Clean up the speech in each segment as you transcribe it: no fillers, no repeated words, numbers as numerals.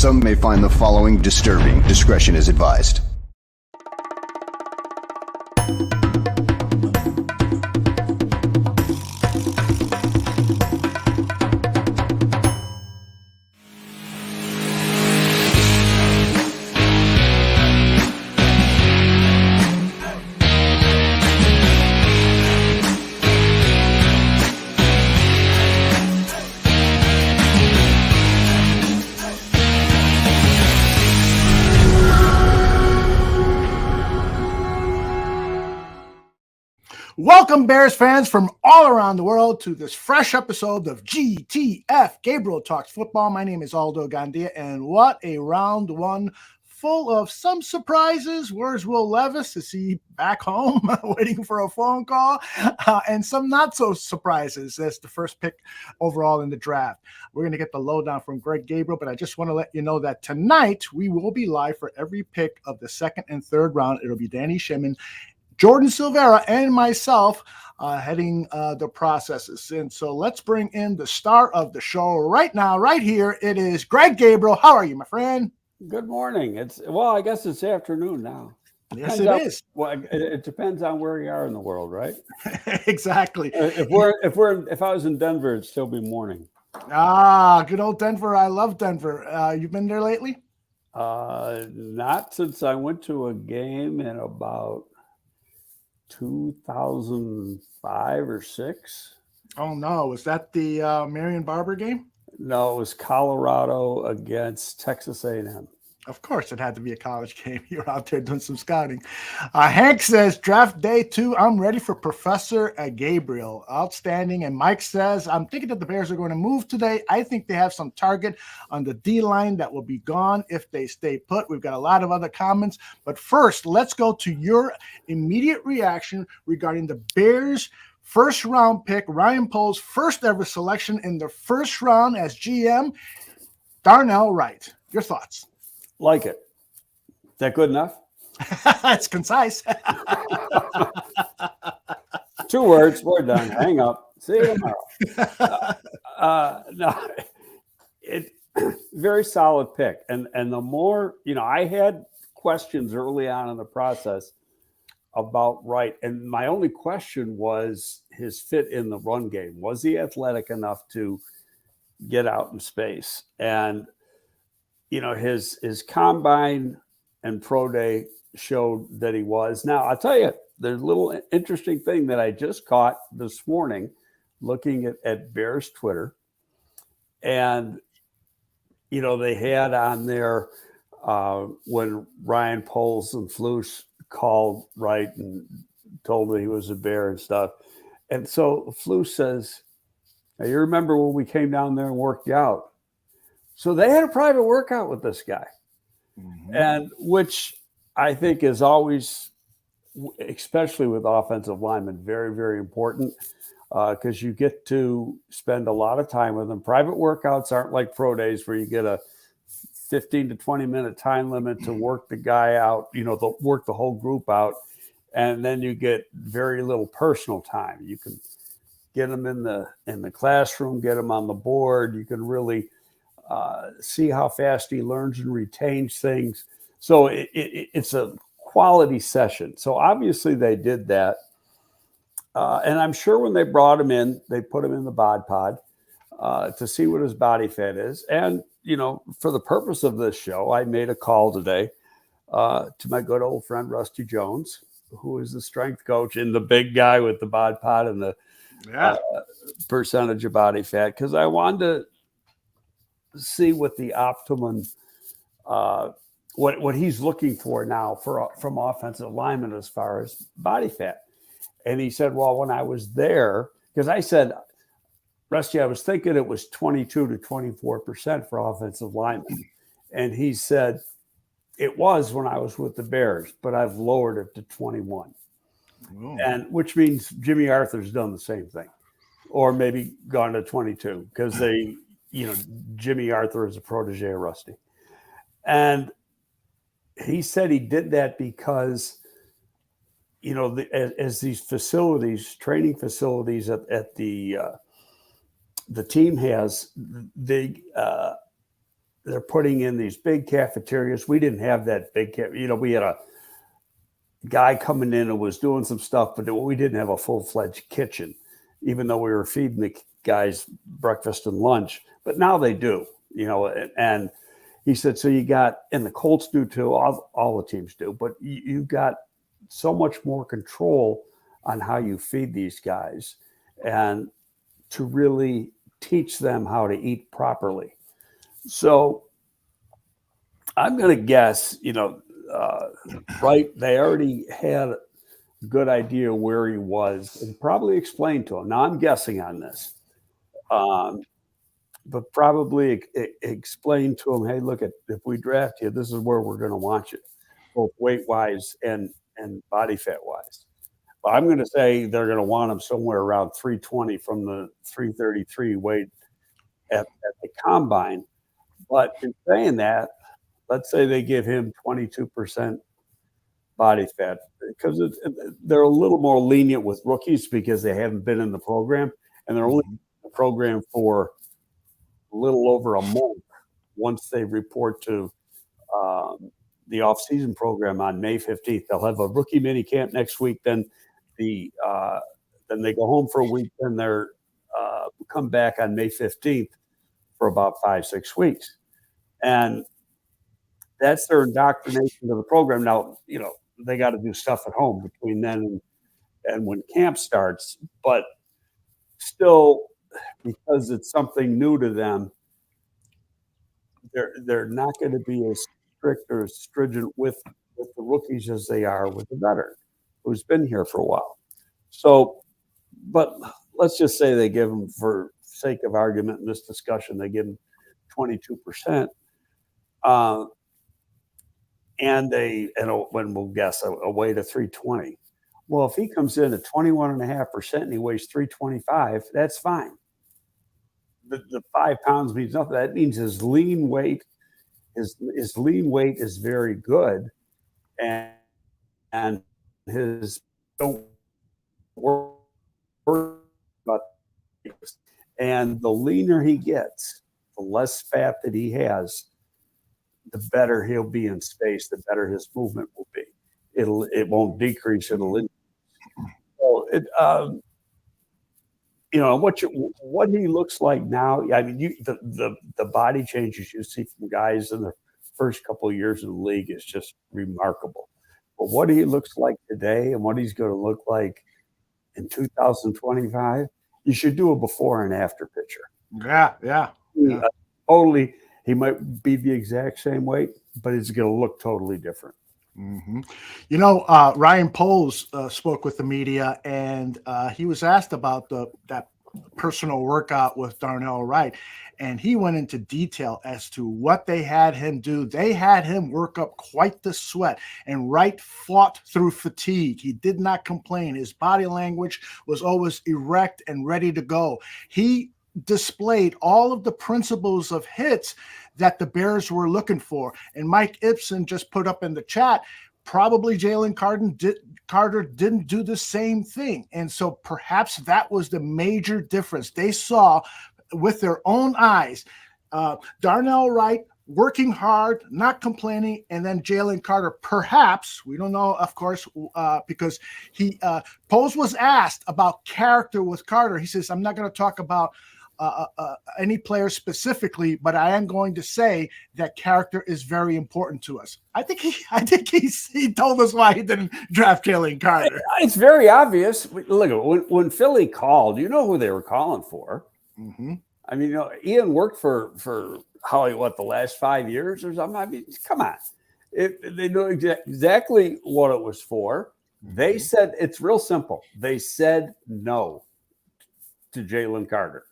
Some may find the following disturbing. Discretion is advised. Welcome, Bears fans from all around the world, to this fresh episode of GTF, Gabriel Talks Football. My name is Aldo Gandia, and what a round one full of some surprises. Where's Will Levis? Is he back home waiting for a phone call? And some not so surprises as the first pick overall in the draft. We're going to get the lowdown from Greg Gabriel, but I just want to let you know that tonight we will be live for every pick of the second and third round. It'll be Danny Shimon, Jordan Silvera, and myself heading the processes. And so let's bring in the star of the show right now, right here. It is Greg Gabriel. How are you, my friend? Good morning. I guess it's afternoon now. Yes, it is. Well, it depends on where you are in the world, right? Exactly. If I was in Denver, it'd still be morning. Good old Denver. I love Denver. You've been there lately? Not since I went to a game in about 2005 or 6. Oh no, was that the Marion Barber game? No, it was Colorado against Texas A&M. Of course, it had to be a college game. You're out there doing some scouting. Hank says, draft day 2, I'm ready for Professor Gabriel. Outstanding. And Mike says, I'm thinking that the Bears are going to move today. I think they have some target on the D-line that will be gone if they stay put. We've got a lot of other comments. But first, let's go to your immediate reaction regarding the Bears' first round pick, Ryan Poles' first ever selection in the first round as GM, Darnell Wright. Your thoughts? Like it. Is that good enough? It's concise. 2 words. We're done. Hang up. See you tomorrow. No, very solid pick. And the more, I had questions early on in the process about Wright. And my only question was his fit in the run game. Was he athletic enough to get out in space? And his combine and pro day showed that he was. Now, I'll tell you, there's a little interesting thing that I just caught this morning looking at Bears Twitter. And, they had on there when Ryan Poles and Flus called Wright and told me he was a Bear and stuff. And so Flus says, hey, you remember when we came down there and worked you out? So they had a private workout with this guy, and which I think is always, especially with offensive linemen, very, very important because you get to spend a lot of time with them. Private workouts aren't like pro days where you get a 15 to 20 minute time limit to work the guy out, work the whole group out, and then you get very little personal time. You can get them in the classroom, get them on the board. You can really see how fast he learns and retains things. So it's a quality session. So obviously they did that. And I'm sure when they brought him in, they put him in the bod pod to see what his body fat is. And, for the purpose of this show, I made a call today to my good old friend, Rusty Jones, who is the strength coach and the big guy with the bod pod and the percentage of body fat. Because I wanted to see what the optimum, what he's looking for now from offensive linemen as far as body fat. And he said, well, when I was there, because I said, Rusty, I was thinking it was 22 to 24% for offensive linemen. And he said, it was when I was with the Bears, but I've lowered it to 21. Oh. And which means Jimmy Arthur's done the same thing, or maybe gone to 22 because they, Jimmy Arthur is a protege of Rusty. And he said he did that because, as these facilities, training facilities at the team has, they they're putting in these big cafeterias. We didn't have that big we had a guy coming in and was doing some stuff, but we didn't have a full-fledged kitchen, even though we were feeding the guys breakfast and lunch. But now they do, and he said, so you got, and the Colts do too, all the teams do, but you got so much more control on how you feed these guys and to really teach them how to eat properly. So I'm going to guess, right, they already had a good idea where he was and probably explained to him. Now I'm guessing on this, but probably explained to him, hey, look, if we draft you, this is where we're going to want you, both weight-wise and body fat-wise. But I'm going to say they're going to want him somewhere around 320 from the 333 weight at the combine. But in saying that, let's say they give him 22% body fat, because they're a little more lenient with rookies because they haven't been in the program, and they're only in the program for a little over a month once they report to the off-season program on May 15th. They'll have a rookie mini camp next week. Then they go home for a week. Then they're come back on May 15th for about 5-6 weeks, and that's their indoctrination to the program. Now, they got to do stuff at home between then and when camp starts, but still, because it's something new to them, they're not going to be as strict or as stringent with the rookies as they are with the veteran who's been here for a while. So, but let's just say they give them, for sake of argument in this discussion, they give them 22%. And when we'll guess a weight of 320. Well, if he comes in at 21.5% and he weighs 325, that's fine. The 5 pounds means nothing. That means his lean weight is very good, and his don't worry about. And the leaner he gets, the less fat that he has, the better he'll be in space, the better his movement will be. It won't decrease, it'll increase. So what he looks like now. I mean, the body changes you see from guys in the first couple of years in the league is just remarkable. But what he looks like today and what he's going to look like in 2025, you should do a before and after picture. Yeah. Totally. He might be the exact same weight, but it's going to look totally different. Mm-hmm. Ryan Poles spoke with the media, and he was asked about that personal workout with Darnell Wright, and he went into detail as to what they had him do. They had him work up quite the sweat, and Wright fought through fatigue. He did not complain. His body language was always erect and ready to go. He displayed all of the principles of hits that the Bears were looking for. And Mike Ibsen just put up in the chat, probably Jalen Carter didn't do the same thing. And so perhaps that was the major difference. They saw with their own eyes Darnell Wright working hard, not complaining, and then Jalen Carter, perhaps, we don't know, of course, because Poles was asked about character with Carter. He says, I'm not going to talk about any player specifically, but I am going to say that character is very important to us. I think he told us why he didn't draft Jalen Carter. It's very obvious. Look, when Philly called, you know who they were calling for. Mm-hmm. I mean, Ian worked for Holly, the last 5 years or something? I mean, come on. They know exactly what it was for. They said, it's real simple. They said no to Jalen Carter.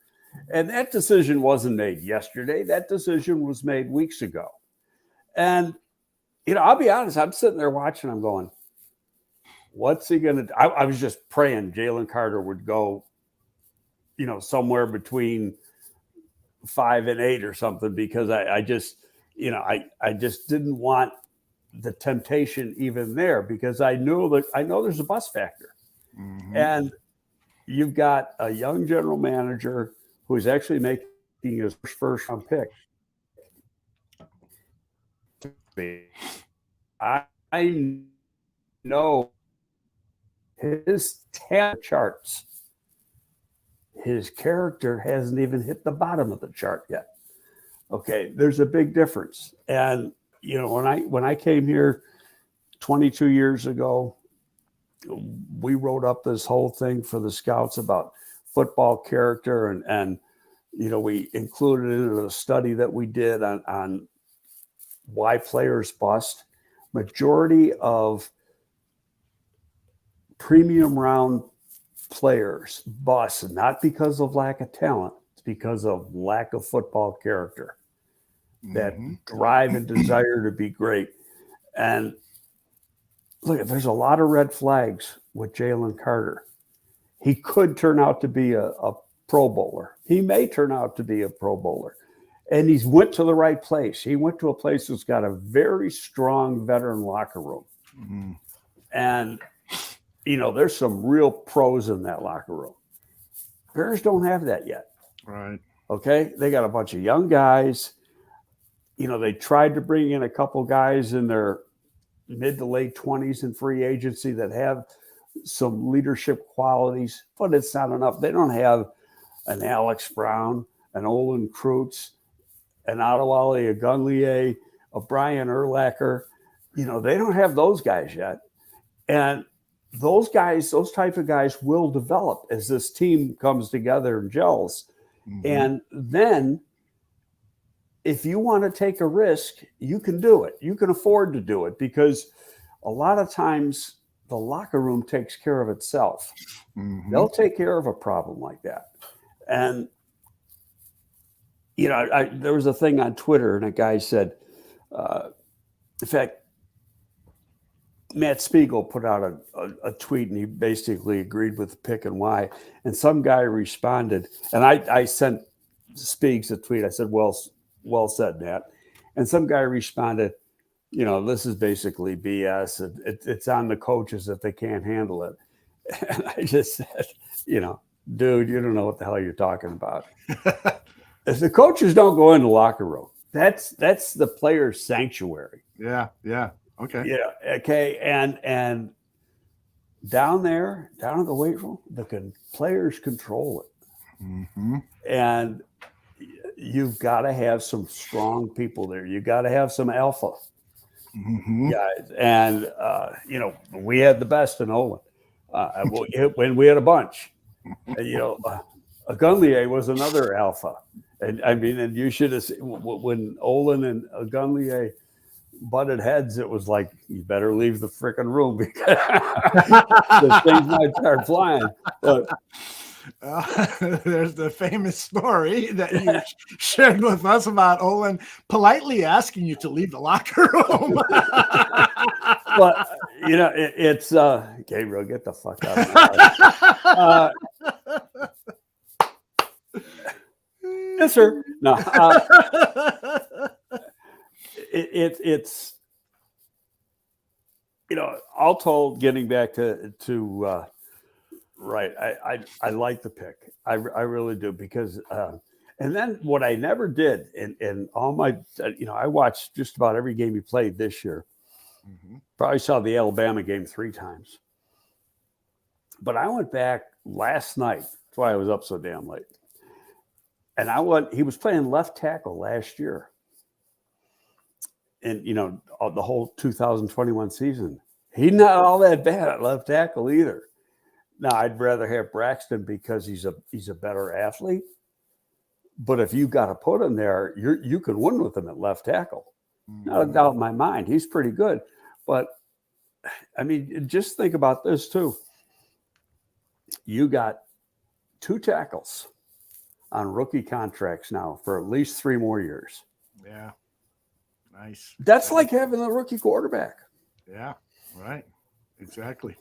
And that decision wasn't made yesterday. That decision was made weeks ago. And, I'll be honest, I'm sitting there watching, I'm going, what's he going to do? I was just praying Jalen Carter would go, somewhere between 5 and 8 or something, because I just didn't want the temptation even there, because I know there's a bust factor. Mm-hmm. And you've got a young general manager who is actually making his first round pick. I know his talent charts. His character hasn't even hit the bottom of the chart yet. Okay, there's a big difference. And when I came here 22 years ago, we wrote up this whole thing for the scouts about football character, and we included it in a study that we did on why players bust. Majority of premium round players bust, not because of lack of talent, it's because of lack of football character, that drive and desire to be great. And look, there's a lot of red flags with Jalen Carter. He could turn out to be a Pro Bowler. He may turn out to be a Pro Bowler. And he's went to the right place. He went to a place that's got a very strong veteran locker room. Mm-hmm. And, there's some real pros in that locker room. Bears don't have that yet. Right. Okay? They got a bunch of young guys. They tried to bring in a couple guys in their mid to late 20s in free agency that have some leadership qualities, but it's not enough. They don't have an Alex Brown, an Olin Kreutz, an Adewale Ogunleye, a Brian Urlacher. They don't have those guys yet. And those type of guys will develop as this team comes together and gels. Mm-hmm. And then if you want to take a risk, you can do it. You can afford to do it, because a lot of times the locker room takes care of itself. Mm-hmm. They'll take care of a problem like that. And, there was a thing on Twitter, and a guy said, in fact, Matt Spiegel put out a tweet, and he basically agreed with the pick and why. And some guy responded, and I sent Spiegs a tweet. I said, well said, Matt. And some guy responded, this is basically BS. It's on the coaches if they can't handle it. And I just said, dude, you don't know what the hell you're talking about. If the coaches don't go in the locker room, that's the player's sanctuary. Yeah. Okay. Yeah. Okay. And down at the weight room, the players control it. Mm-hmm. And you've got to have some strong people there. You got to have some alpha guys. And, we had the best in Olin. When we had a bunch, Ogunleye was another alpha. And you should have seen when Olin and Ogunleye butted heads, it was like, you better leave the freaking room because the things might start flying. But there's the famous story that you shared with us about Olin politely asking you to leave the locker room. But it's Gabriel, get the fuck out of here. Yes, sir. No, it's all told, getting back to right. I like the pick. I really do, because and then what I never did in all my I watched just about every game he played this year. Mm-hmm. Probably saw the Alabama game 3 times. But I went back last night. That's why I was up so damn late. And he was playing left tackle last year. And, the whole 2021 season. He's not all that bad at left tackle either. Now, I'd rather have Braxton because he's a better athlete. But if you got to put him there, you can win with him at left tackle. Not a doubt in my mind. He's pretty good. But, just think about this, too. You got 2 tackles on rookie contracts now for at least 3 more years. Yeah. Nice. That's like having a rookie quarterback. Yeah, right. Exactly.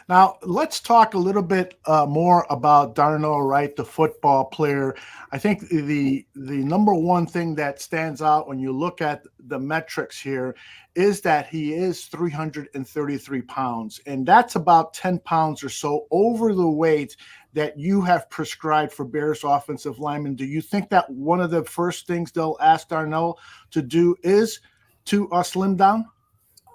Now, let's talk a little bit more about Darnell Wright, the football player. I think the number one thing that stands out when you look at the metrics here is that he is 333 pounds, and that's about 10 pounds or so over the weight that you have prescribed for Bears offensive linemen. Do you think that one of the first things they'll ask Darnell to do is to slim down?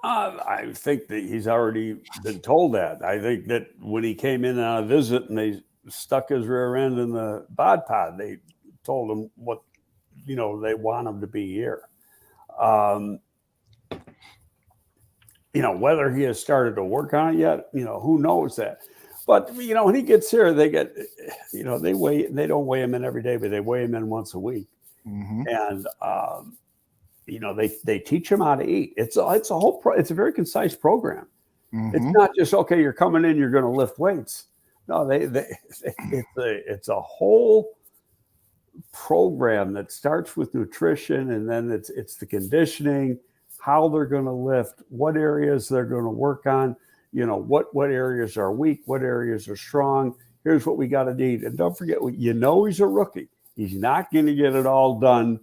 I think that he's already been told that. I think that when he came in on a visit and they stuck his rear end in the bod pod, they told him what, they want him to be here. Whether he has started to work on it yet, who knows that. But, when he gets here, they get, they don't weigh him in every day, but they weigh him in once a week. Mm-hmm. And, they teach him how to eat. It's a very concise program. Mm-hmm. It's not just, okay, you're coming in, you're going to lift weights. No, it's a whole program that starts with nutrition, and then it's the conditioning, how they're going to lift, what areas they're going to work on, what areas are weak, what areas are strong. Here's what we got to need. And don't forget, he's a rookie. He's not going to get it all done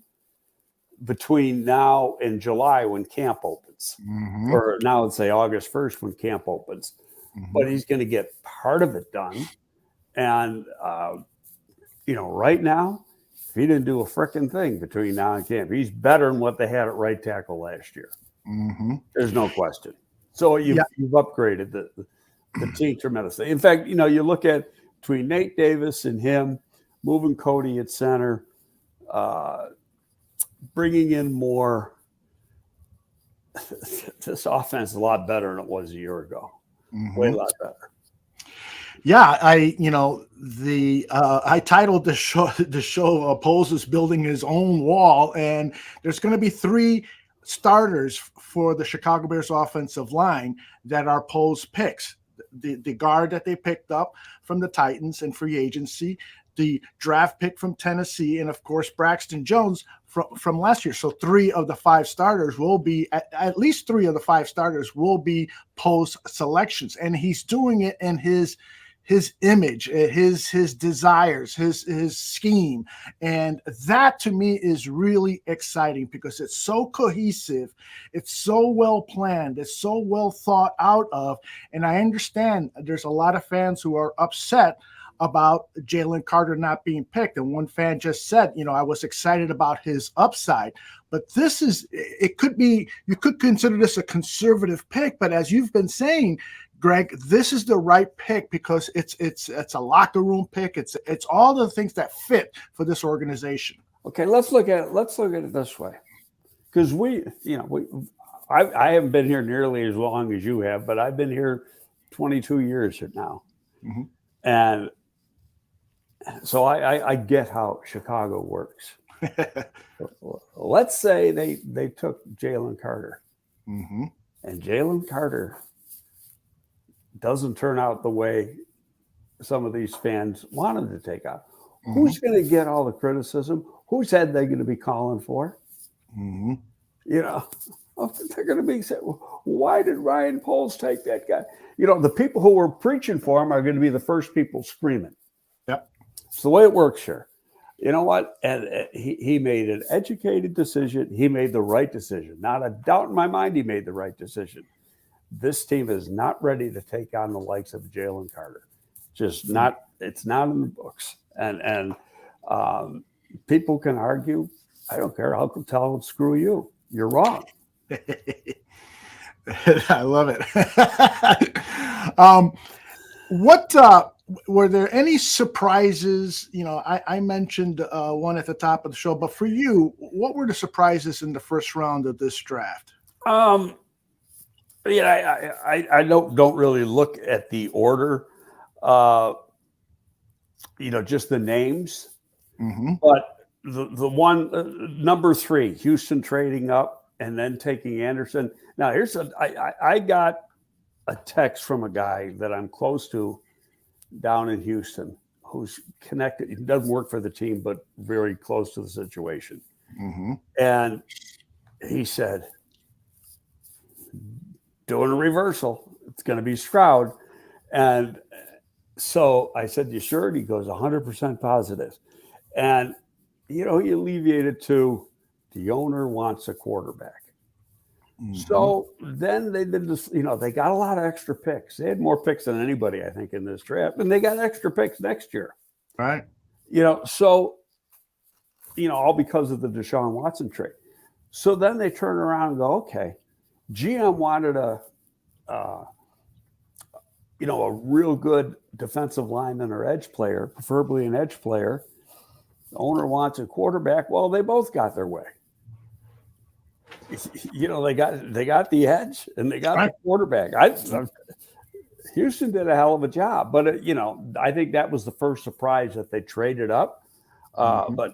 between now and July when camp opens, mm-hmm. or now let's say August 1st when camp opens. Mm-hmm. But he's going to get part of it done. And, right now, if he didn't do a frickin' thing between now and camp, he's better than what they had at right tackle last year. Mm-hmm. There's no question. So you've upgraded the team tremendously. In fact, you look at between Nate Davis and him, moving Cody at center, bringing in more. This offense is a lot better than it was a year ago. Mm-hmm. Way a lot better. Yeah, I titled the show Poles is building his own wall, and there's going to be 3 starters for the Chicago Bears offensive line that are Poles picks. The guard that they picked up from the Titans in free agency, the draft pick from Tennessee, and of course Braxton Jones from last year. So 3 of the 5 starters will be at least 3 of the 5 starters will be Poles selections, and he's doing it in his image, his desires, his scheme. And that to me is really exciting because it's so cohesive. It's so well planned. It's so well thought out of. And I understand there's a lot of fans who are upset about Jalen Carter not being picked. And one fan just said, I was excited about his upside. But you could consider this a conservative pick. But as you've been saying, Greg, this is the right pick because it's a locker room pick. It's all the things that fit for this organization. Okay, let's look at it this way, because I haven't been here nearly as long as you have, but I've been here 22 years now, mm-hmm. and so I get how Chicago works. Let's say they took Jalen Carter, mm-hmm. and Jalen Carter doesn't turn out the way some of these fans wanted to take out. Mm-hmm. Who's going to get all the criticism? Whose head they going to be calling for? Mm-hmm. They're going to be saying, why did Ryan Poles take that guy? The people who were preaching for him are going to be the first people screaming. Yep. It's the way it works here. You know what? And he made an educated decision. He made the right decision. Not a doubt in my mind he made the right decision. This team is not ready to take on the likes of Jalen Carter. Just not. It's not in the books. And people can argue. I don't care. I'll tell them, screw you. You're wrong. I love it. What were there any surprises? I mentioned one at the top of the show, but for you, what were the surprises in the first round of this draft? I don't really look at the order, just the names. Mm-hmm. But the one number 3, Houston trading up and then taking Anderson. Now I got a text from a guy that I'm close to down in Houston who's connected. He doesn't work for the team, but very close to the situation. Mm-hmm. And he said, doing a reversal. It's going to be Stroud. And so I said, you sure? And he goes, 100% positive. And, he alleviated to the owner wants a quarterback. Mm-hmm. So then they did this, they got a lot of extra picks. They had more picks than anybody, I think, in this draft. And they got extra picks next year. Right. So, all because of the Deshaun Watson trade. So then they turn around and go, okay, GM wanted a real good defensive lineman or edge player, preferably an edge player. The owner wants a quarterback. Well, they both got their way. They got the edge and they got the quarterback. Houston did a hell of a job, but I think that was the first surprise that they traded up. But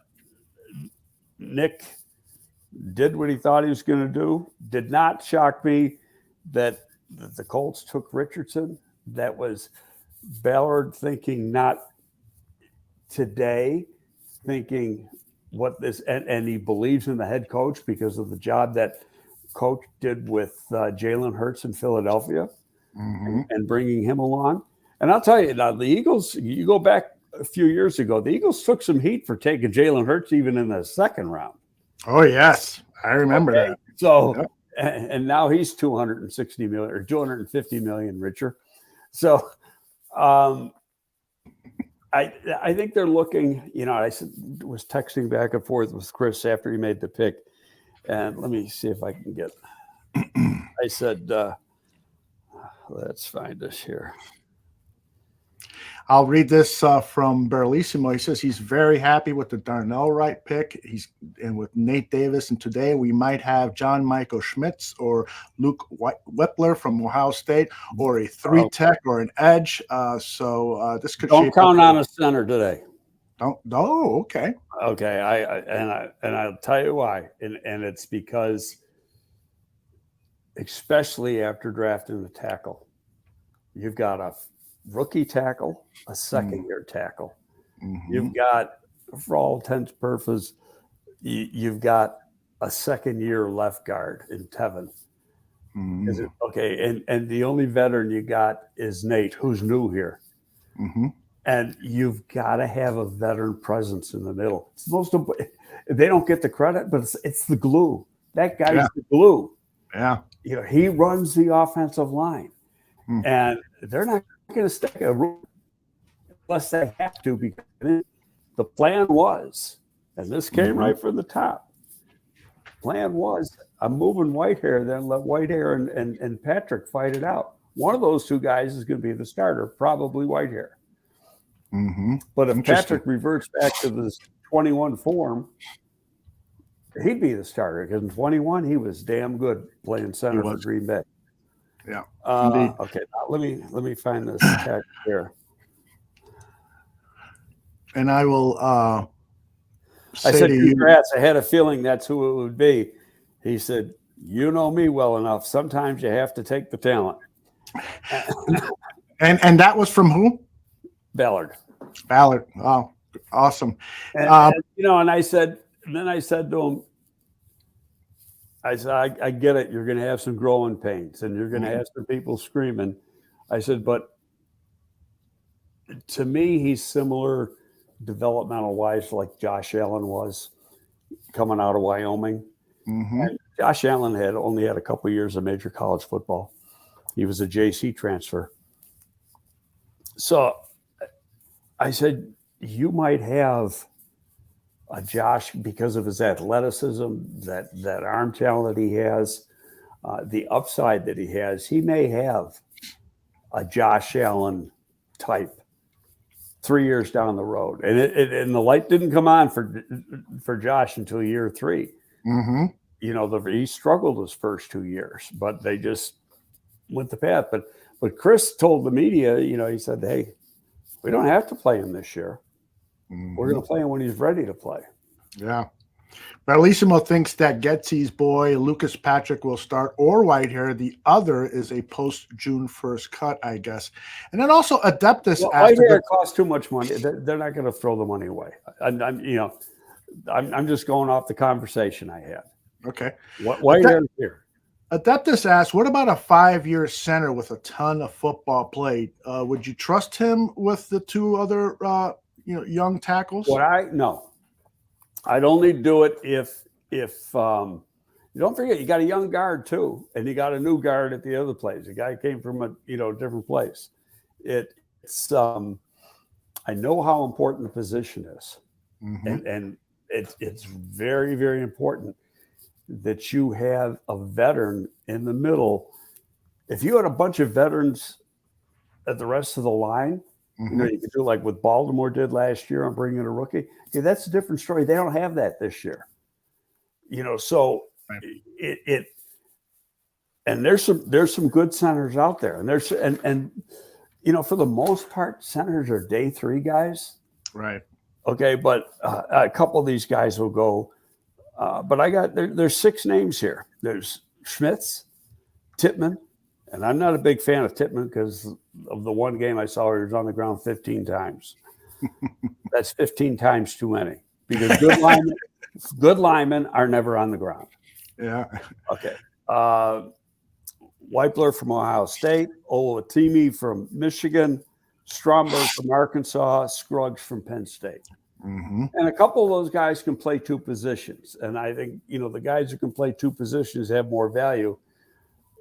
Nick did what he thought he was going to do. Did not shock me that the Colts took Richardson. That was Ballard thinking not today, thinking what this, and he believes in the head coach because of the job that coach did with Jalen Hurts in Philadelphia and bringing him along. And I'll tell you now, the Eagles, you go back a few years ago, the Eagles took some heat for taking Jalen Hurts even in the second round. Oh, yes. I remember that. So, yep. And now he's 260 million or 250 million richer. So, I think they're looking, I was texting back and forth with Chris after he made the pick. And let me see if I can get, I said, let's find this here. I'll read this from Berlissimo. He says he's very happy with the Darnell Wright pick. He's and with Nate Davis, and today we might have John Michael Schmitz or Luke Whippler from Ohio State, or a three tech or an edge. So this could don't count on a center today. Don't. Oh, okay. Okay. I'll tell you why, and it's because, especially after drafting the tackle, you've got a rookie tackle, a second-year tackle. You've got, for all intents and purposes, you've got a second-year left guard in Tevin. And the only veteran you got is Nate, who's new here. And you've got to have a veteran presence in the middle. It's they don't get the credit, but it's the glue. That guy's the glue. Yeah. He runs the offensive line. And they're not going to stick a rule unless they have to, because the plan was, and this came right from the top. Plan was, I'm moving Whitehair, then let Whitehair and Patrick fight it out. One of those two guys is going to be the starter, probably Whitehair. But if Patrick reverts back to this 21 form, he'd be the starter, because in 21 he was damn good playing center for Green Bay. Yeah. Okay. Now let me find this text here. And I will. I said, congrats. I had a feeling that's who it would be. He said, "You know me well enough. Sometimes you have to take the talent." and that was from who? Ballard. Oh, awesome. And I said to him, I said, I get it. You're going to have some growing pains and you're going to have some people screaming. I said, but to me, he's similar developmental wise, like Josh Allen was coming out of Wyoming. And Josh Allen only had a couple of years of major college football. He was a JC transfer. So I said, you might have a Josh, because of his athleticism, that arm talent he has, the upside that he has, he may have a Josh Allen type 3 years down the road. And the light didn't come on for Josh until year 3. He struggled his first 2 years, but they just went the path. But Chris told the media, he said, hey, we don't have to play him this year. We're going to play him when he's ready to play. Yeah. Bellissimo thinks that Getsy's boy, Lucas Patrick, will start, or Whitehair. The other is a post-June 1st cut, I guess. And then also Adeptus. Whitehair costs too much money. They're not going to throw the money away. I'm just going off the conversation I had. Okay. Whitehair here. Adeptus asks, what about a 5-year center with a ton of football played? Would you trust him with the two other young tackles? No. I'd only do it if don't forget, you got a young guard too, and you got a new guard at the other place. The guy came from a different place. It's I know how important the position is, and it's very, very important. that you have a veteran in the middle. If you had a bunch of veterans at the rest of the line, you could do like what Baltimore did last year on bringing a rookie. Yeah, that's a different story. They don't have that this year. So and there's some good centers out there, and for the most part, centers are day 3 guys. Right. Okay, but a couple of these guys will go. But there's 6 names here. There's Schmitz, Tippmann, and I'm not a big fan of Tippmann because of the one game I saw where he was on the ground 15 times. That's 15 times too many because good linemen are never on the ground. Yeah. Okay. Weipler from Ohio State, Oluwatimi from Michigan, Stromberg from Arkansas, Scruggs from Penn State. And a couple of those guys can play 2 positions. And I think, the guys who can play 2 positions have more value,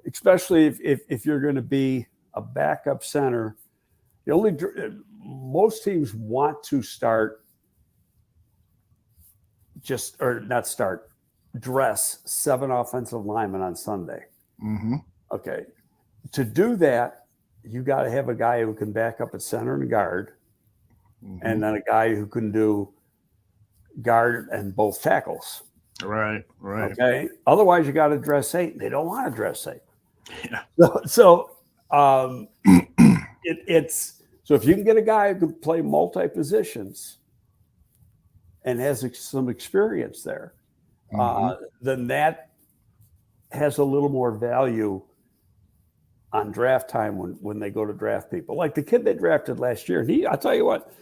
especially if you're going to be a backup center. Most teams want to dress 7 offensive linemen on Sunday. Okay. To do that, you got to have a guy who can back up at center and guard, and then a guy who can do guard and both tackles. Right. Okay. Otherwise, you got to dress 8. They don't want to dress 8. Yeah. So if you can get a guy who can play multi positions and has some experience there, then that has a little more value on draft time when they go to draft people. Like the kid they drafted last year, I'll tell you what,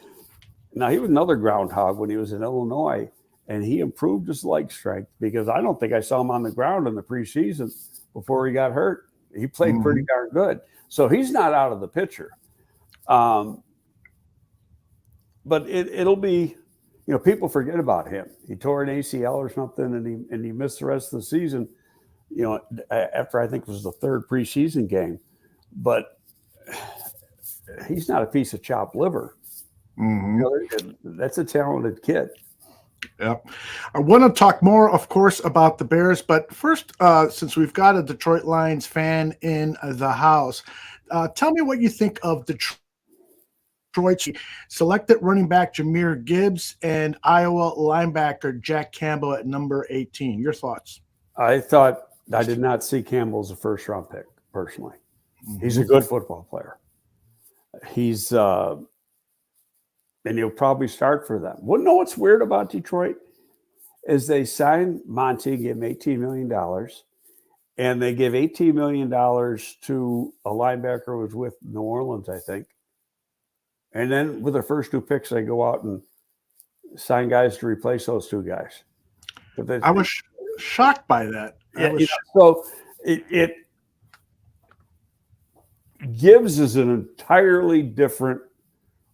now he was another groundhog when he was in Illinois, and he improved his leg strength because I don't think I saw him on the ground in the preseason before he got hurt. He played pretty darn good. So he's not out of the picture. But it'll be, people forget about him. He tore an ACL or something, and he missed the rest of the season, after I think it was the 3rd preseason game. But he's not a piece of chopped liver. That's a talented kid. Yep. I want to talk more, of course, about the Bears. But first, since we've got a Detroit Lions fan in the house, tell me what you think of Detroit's selected running back Jahmyr Gibbs and Iowa linebacker Jack Campbell at number 18. Your thoughts? I did not see Campbell as a 1st-round pick, personally. He's a good football player. He's and he'll probably start for them. Well, know what's weird about Detroit is they signed Monty, give him $18 million, and they give $18 million to a linebacker who was with New Orleans, I think. And then with their first 2 picks, they go out and sign guys to replace those 2 guys. But I was shocked by that. So it Gibbs is an entirely different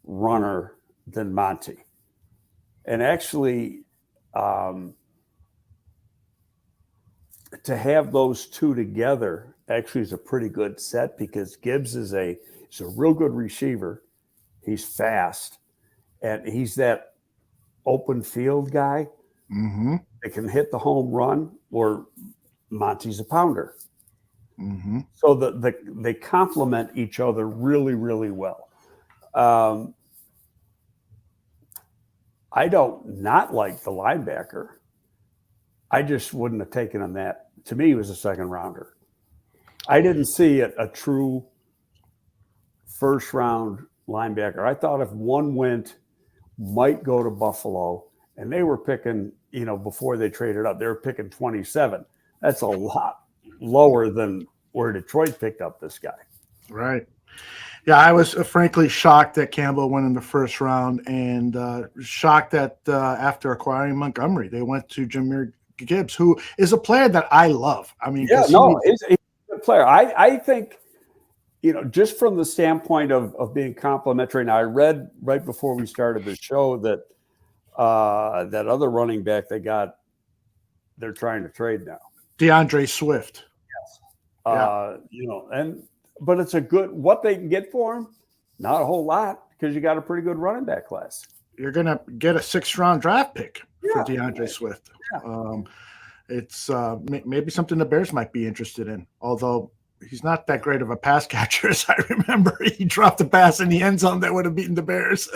runner than Monty. And actually, to have those 2 together actually is a pretty good set because Gibbs he's a real good receiver. He's fast, and he's that open field guy that can hit the home run, or Monty's a pounder. So they complement each other really, really well. I don't not like the linebacker. I just wouldn't have taken him that. To me, he was a 2nd rounder. I didn't see a true 1st-round linebacker. I thought if one might go to Buffalo, and they were picking, before they traded up, they were picking 27. That's a lot lower than where Detroit picked up this guy. Right. Yeah, I was frankly shocked that Campbell went in the 1st round, and shocked that after acquiring Montgomery, they went to Jahmyr Gibbs, who is a player that I love. I mean, he's a good player. I think, just from the standpoint of being complimentary. Now, I read right before we started the show that that other running back they're trying to trade now. DeAndre Swift. Yes. But it's a good, what they can get for him, not a whole lot, because you got a pretty good running back class. You're going to get a 6th-round draft pick for DeAndre Swift. Yeah. it's maybe something the Bears might be interested in. Although he's not that great of a pass catcher, as I remember. He dropped a pass in the end zone that would have beaten the Bears.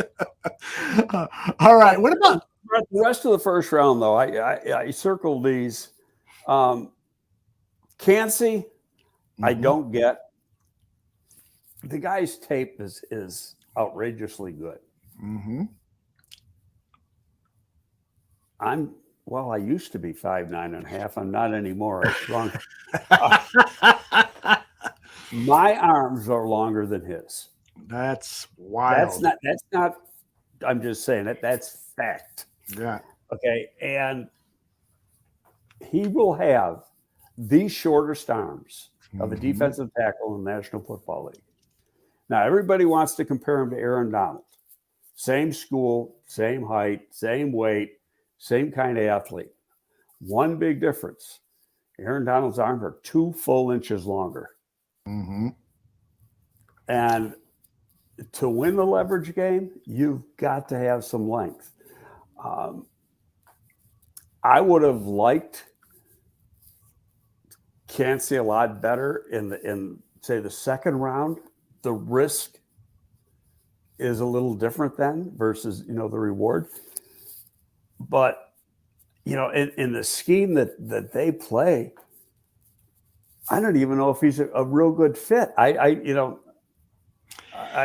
All right, what about the rest of the first round? Though I circled these. Cansey, I don't get. The guy's tape is outrageously good. I used to be 5'9.5". I'm not anymore. I shrunk. My arms are longer than his. That's wild. That's not. I'm just saying that's fact. Yeah. Okay, and he will have the shortest arms of a defensive tackle in the National Football League. Now, everybody wants to compare him to Aaron Donald. Same school, same height, same weight, same kind of athlete. One big difference. Aaron Donald's arms are 2 full inches longer. And to win the leverage game, you've got to have some length. I would have liked Cansey a lot better in say the second round. The risk is a little different then versus the reward. But in the scheme that they play, I don't even know if he's a real good fit. I'd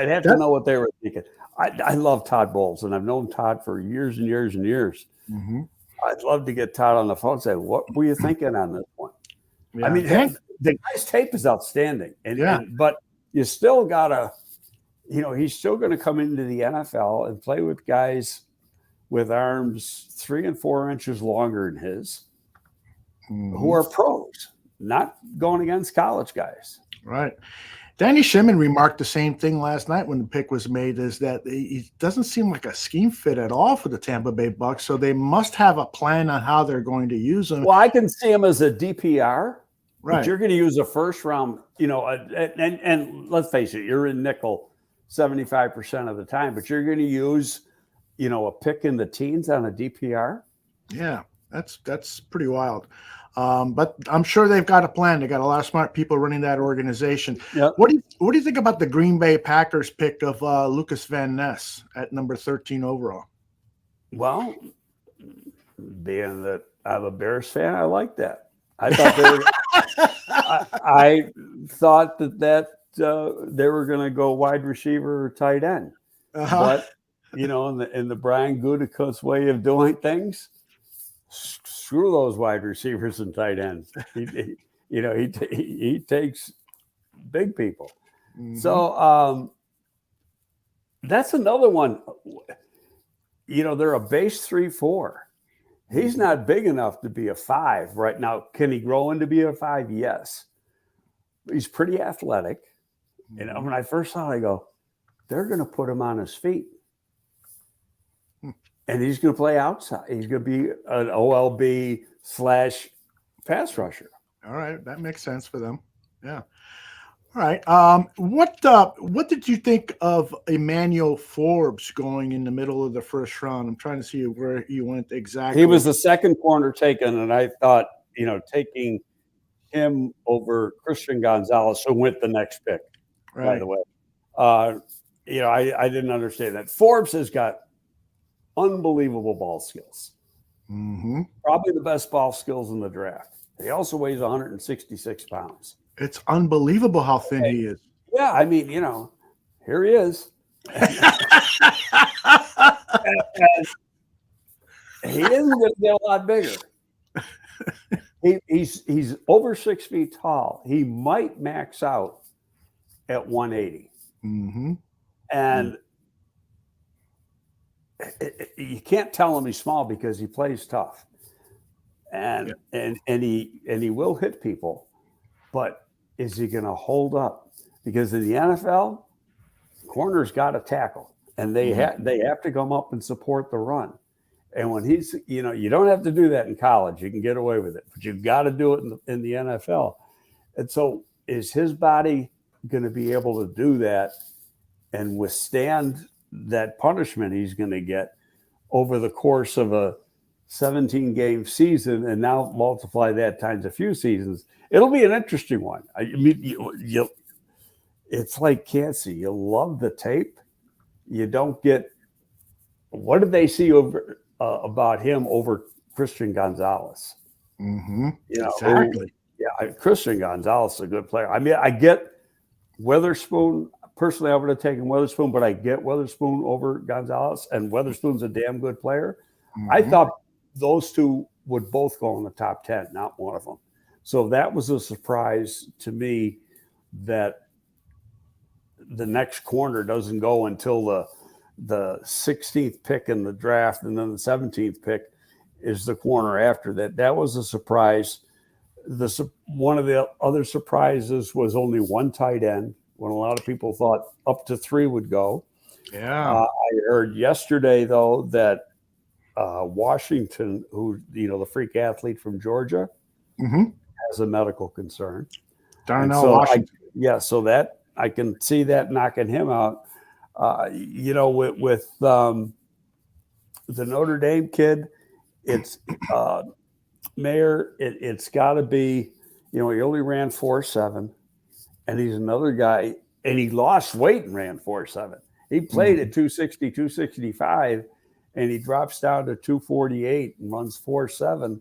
have to know what they were thinking. I love Todd Bowles, and I've known Todd for years and years and years. I'd love to get Todd on the phone and say, what were you thinking on this one? Yeah. I mean, the guy's tape is outstanding. But you still got to, he's still going to come into the NFL and play with guys with arms 3 and 4 inches longer than his who are pros, not going against college guys. Right. Danny Shimon remarked the same thing last night when the pick was made, is that he doesn't seem like a scheme fit at all for the Tampa Bay Bucs, so they must have a plan on how they're going to use him. Well, I can see him as a DPR, right? But you're going to use a first round, and let's face it, you're in nickel 75% of the time, but you're going to use, a pick in the teens on a DPR. Yeah, that's pretty wild. But I'm sure they've got a plan. They got a lot of smart people running that organization. Yep. What do you think about the Green Bay Packers pick of Lucas Van Ness at number 13 overall? Well, being that I'm a Bears fan, I like that. I thought they were. I thought that they were going to go wide receiver or tight end, but in the Brian Gutekunst way of doing things. Screw those wide receivers and tight ends. He takes big people. So that's another one. They're a base 3-4. He's not big enough to be a 5 right now. Can he grow into be a 5? Yes. He's pretty athletic. When I first saw it, I go, they're going to put him on his feet. And he's going to play outside. He's going to be an OLB / pass rusher. All right. That makes sense for them. Yeah. All right. What did you think of Emmanuel Forbes going in the middle of the first round? I'm trying to see where he went exactly. He was the second corner taken, and I thought, taking him over Christian Gonzalez, who went the next pick, by the way. I didn't understand that. Forbes has got unbelievable ball skills. Probably the best ball skills in the draft. He also weighs 166 pounds. It's unbelievable how thin he is. Yeah, I mean, here he is. And he isn't going to get a lot bigger. He's over 6 feet tall. He might max out at 180. And you can't tell him he's small because he plays tough, and he will hit people, but is he going to hold up? Because in the NFL, corners got to tackle, and they have to come up and support the run. And when he's, you don't have to do that in college. You can get away with it, but you've got to do it in the NFL. And so, is his body going to be able to do that and withstand that punishment he's going to get over the course of a 17-game season, and now multiply that times a few seasons. It'll be an interesting one. I mean, it's like Cancy. You love the tape. You don't get. What did they see over about him over Christian Gonzalez? Mm-hmm. Exactly. Christian Gonzalez is a good player. I mean, I get Witherspoon. Personally, I would have taken Witherspoon, but I get Witherspoon over Gonzalez, and Witherspoon's a damn good player. Mm-hmm. I thought those two would both go in the top 10, not one of them. So that was a surprise to me that the next corner doesn't go until the 16th pick in the draft, and then the 17th pick is the corner after that. That was a surprise. One of the other surprises was only one tight end, when a lot of people thought up to 3 would go. Yeah. I heard yesterday, though, that Washington, who, the freak athlete from Georgia, has a medical concern. Darnell Washington. So that I can see that knocking him out. With the Notre Dame kid, it's Mayer. It's got to be, he only ran 4.7, and he's another guy, and he lost weight and ran 4.7. He played at 260, 265, and he drops down to 248 and runs 4.7.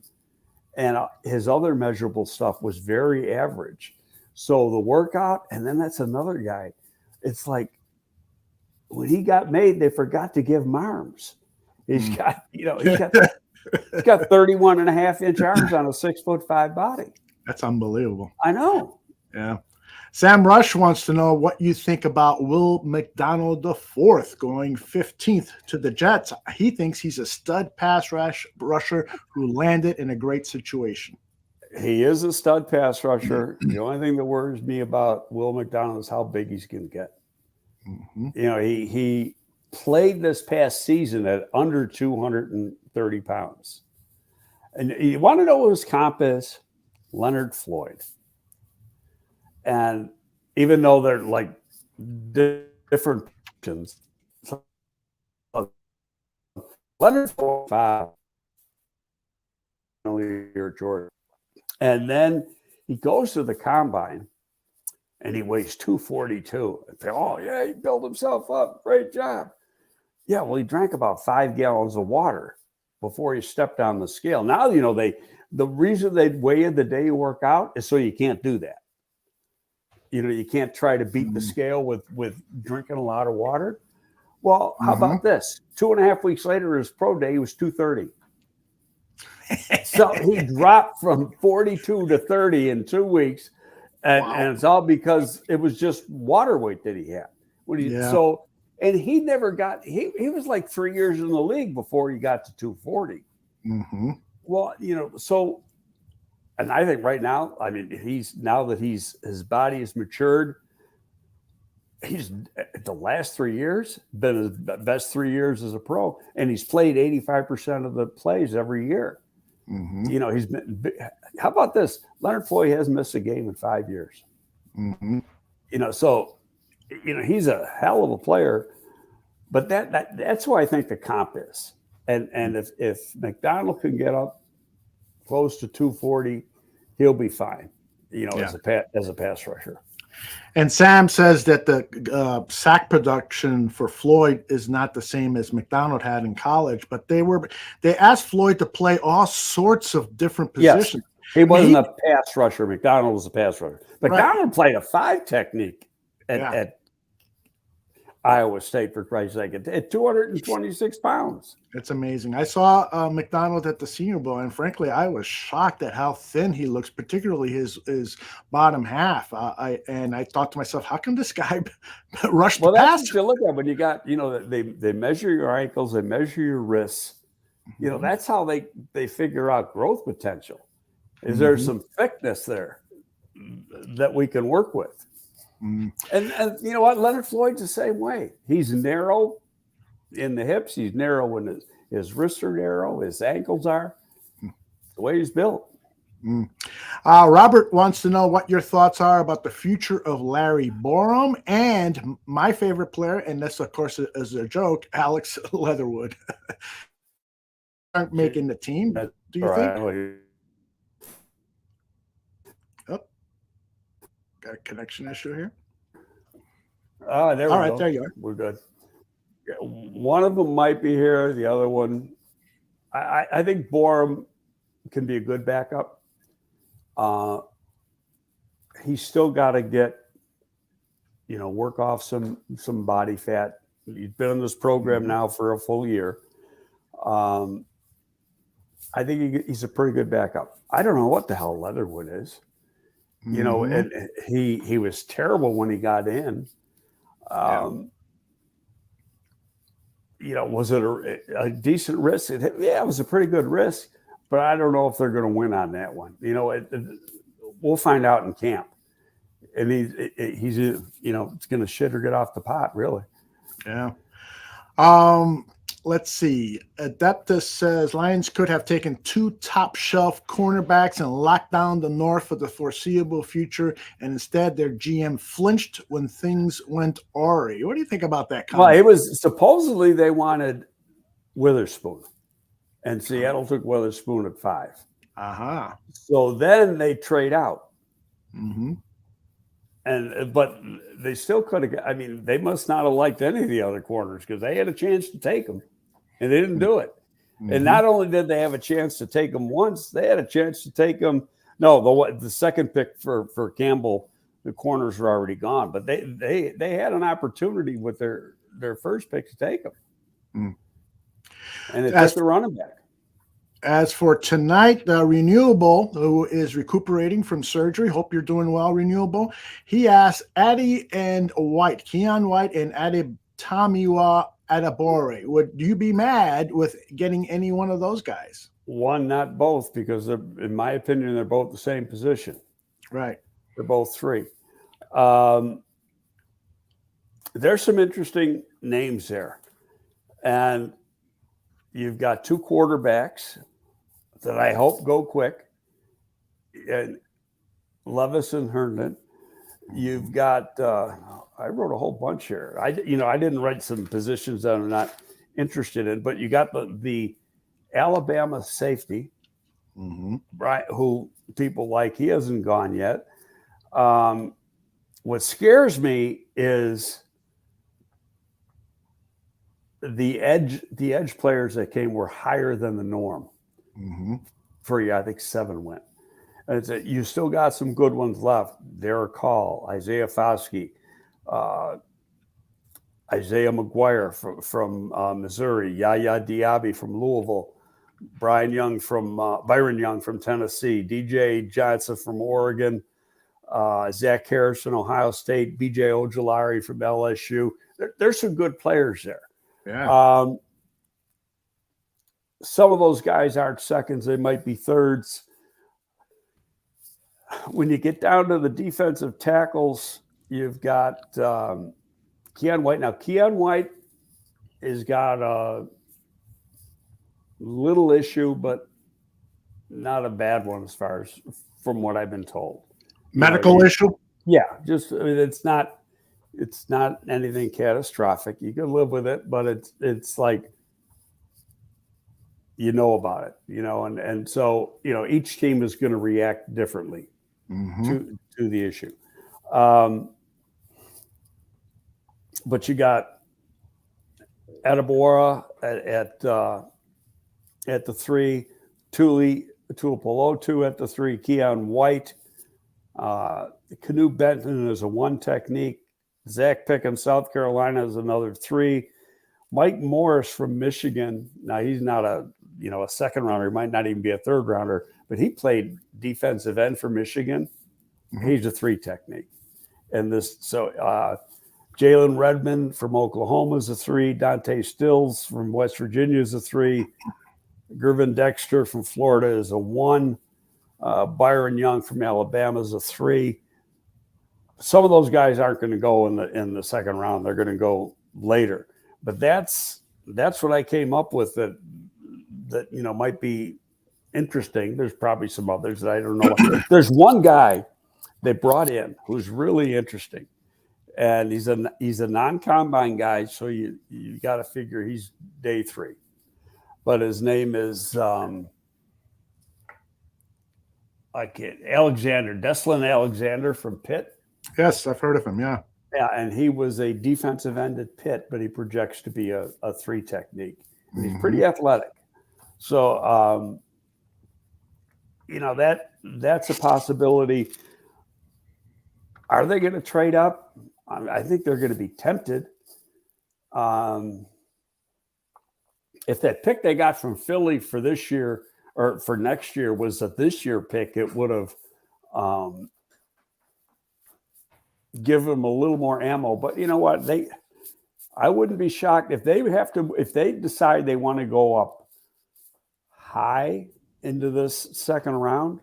And his other measurable stuff was very average. So the workout, and then that's another guy. It's like when he got made, they forgot to give him arms. He's got, he's got 31 and a half inch arms on a 6'5" body. That's unbelievable. I know. Yeah. Sam Rush wants to know what you think about Will McDonald IV going 15th to the Jets. He thinks he's a stud pass rusher who landed in a great situation. He is a stud pass rusher. The only thing that worries me about Will McDonald is how big he's going to get. He played this past season at under 230 pounds. And you want to know what his comp is? Leonard Floyd. And even though they're like different positions, Leonard Floyd, 5 year Jordan. And then he goes to the combine and he weighs 242. And say, oh, yeah, he built himself up. Great job. Yeah, well, he drank about 5 gallons of water before he stepped on the scale. Now, the reason they weigh you the day you work out is so you can't do that. You can't try to beat the scale with drinking a lot of water. Well, how about this? 2.5 weeks later, his pro day, he was 230. So he dropped from 42 to 30 in 2 weeks. And it's all because it was just water weight that he had. And he never got, he was like 3 years in the league before he got to 240. Well, and I think right now, I mean, now that his body is matured, he's the last 3 years been his best 3 years as a pro, and he's played 85% of the plays every year. He's been. How about this? Leonard Floyd hasn't missed a game in 5 years. So he's a hell of a player, but that's who I think the comp is. And if McDonald can get up close to 240, he'll be fine, as a pass rusher. And Sam says that the sack production for Floyd is not the same as McDonald had in college, but they asked Floyd to play all sorts of different positions. Yes, he wasn't a pass rusher. McDonald was a pass rusher. McDonald played a 5 technique at Iowa State, for Christ's sake, at 226 pounds. It's amazing. I saw McDonald at the Senior Bowl, and frankly, I was shocked at how thin he looks, particularly his bottom half. I thought to myself, how can this guy rush the pass? Well, that's what you look at when you got, they measure your ankles, they measure your wrists. That's how they figure out growth potential. Is there some thickness there that we can work with? And you know what? Leonard Floyd's the same way. He's narrow in the hips. He's narrow when his wrists are narrow. His ankles are. The way he's built. Robert wants to know what your thoughts are about the future of Larry Borom and my favorite player, and this, of course, is a joke, Alex Leatherwood. aren't making the team. That's Do you think? right. Oh, got a connection issue here. Ah, there we All right, go. there you are. We're good. One of them might be here. The other one, I think Borum can be a good backup. He's still got to get, work off some body fat. He's been in this program now for a full year. I think he's a pretty good backup. I don't know what the hell Leatherwood is. And he was terrible when he got in. Was it a decent risk? It was a pretty good risk, but I don't know if they're going to win on that one. We'll find out in camp. And he's it's going to shit or get off the pot, really. Yeah. Let's see. Adeptus says Lions could have taken 2 top shelf cornerbacks and locked down the North for the foreseeable future, and instead their GM flinched when things went awry. What do you think about that comment? Well, it was supposedly they wanted Witherspoon, and Seattle took Witherspoon at 5. Uh-huh. So then they trade out. Mm-hmm. But they still could have. I mean, they must not have liked any of the other corners because they had a chance to take them, and they didn't do it. Mm-hmm. And not only did they have a chance to take them once, they had a chance to take them. No, the second pick for Campbell, the corners were already gone. But they had an opportunity with their first pick to take them, and it took the running back. As for tonight, Renewable, who is recuperating from surgery, hope you're doing well, Renewable. He asked Keon White and Adetamiwa Adebore, would you be mad with getting any one of those guys? One, not both, because in my opinion, they're both the same position. Right. They're both 3. There's some interesting names there. And you've got 2 quarterbacks that I hope go quick, and Levis and Herndon. You've got I wrote a whole bunch here. I didn't write some positions that I'm not interested in, but you got the Alabama safety, right? Who people like. He hasn't gone yet. What scares me is the edge players that came were higher than the norm. For you, I think 7 went. And you still got some good ones left. Derek Hall, Isaiah Foskey, Isaiah McGuire from Missouri, Yaya Diaby from Louisville, Byron Young from Tennessee, DJ Johnson from Oregon, Zach Harrison, Ohio State, BJ Ojolari from LSU. There's some good players there. Yeah. Some of those guys aren't seconds. They might be thirds. When you get down to the defensive tackles, you've got Keon White. Now, Keon White has got a little issue, but not a bad one as far as from what I've been told. Medical issue? Yeah. It's not anything catastrophic. You can live with it, but it's like, about it, and so, each team is going to react differently to the issue. But you got Adebora at the 3, Tuipulotu at the 3, Keon White, Canoe Benton is a 1 technique, Zach Pickens, South Carolina is another 3, Mike Morris from Michigan. Now he's not a second rounder. He might not even be a third rounder, but he played defensive end for Michigan. He's a 3 technique. And Jalen Redmond from Oklahoma is a 3. Dante Stills from West Virginia is a 3. Gervin Dexter from Florida is a 1. Byron Young from Alabama is a 3. Some of those guys aren't going to go in the second round. They're going to go later. But that's what I came up with that might be interesting. There's probably some others that I don't know. There's one guy they brought in who's really interesting, and he's a non-combine guy, so you got to figure he's day 3. but his name is Alexander, Deslin Alexander from Pitt. Yes, I've heard of him. Yeah. Yeah, and he was a defensive end at Pitt, but he projects to be a 3 technique. And he's pretty athletic. So, that's a possibility. Are they going to trade up? I think they're going to be tempted. If that pick they got from Philly for this year or for next year was a this year pick, it would have give them a little more ammo. But you know what? I wouldn't be shocked if they decide they want to go up high into this second round.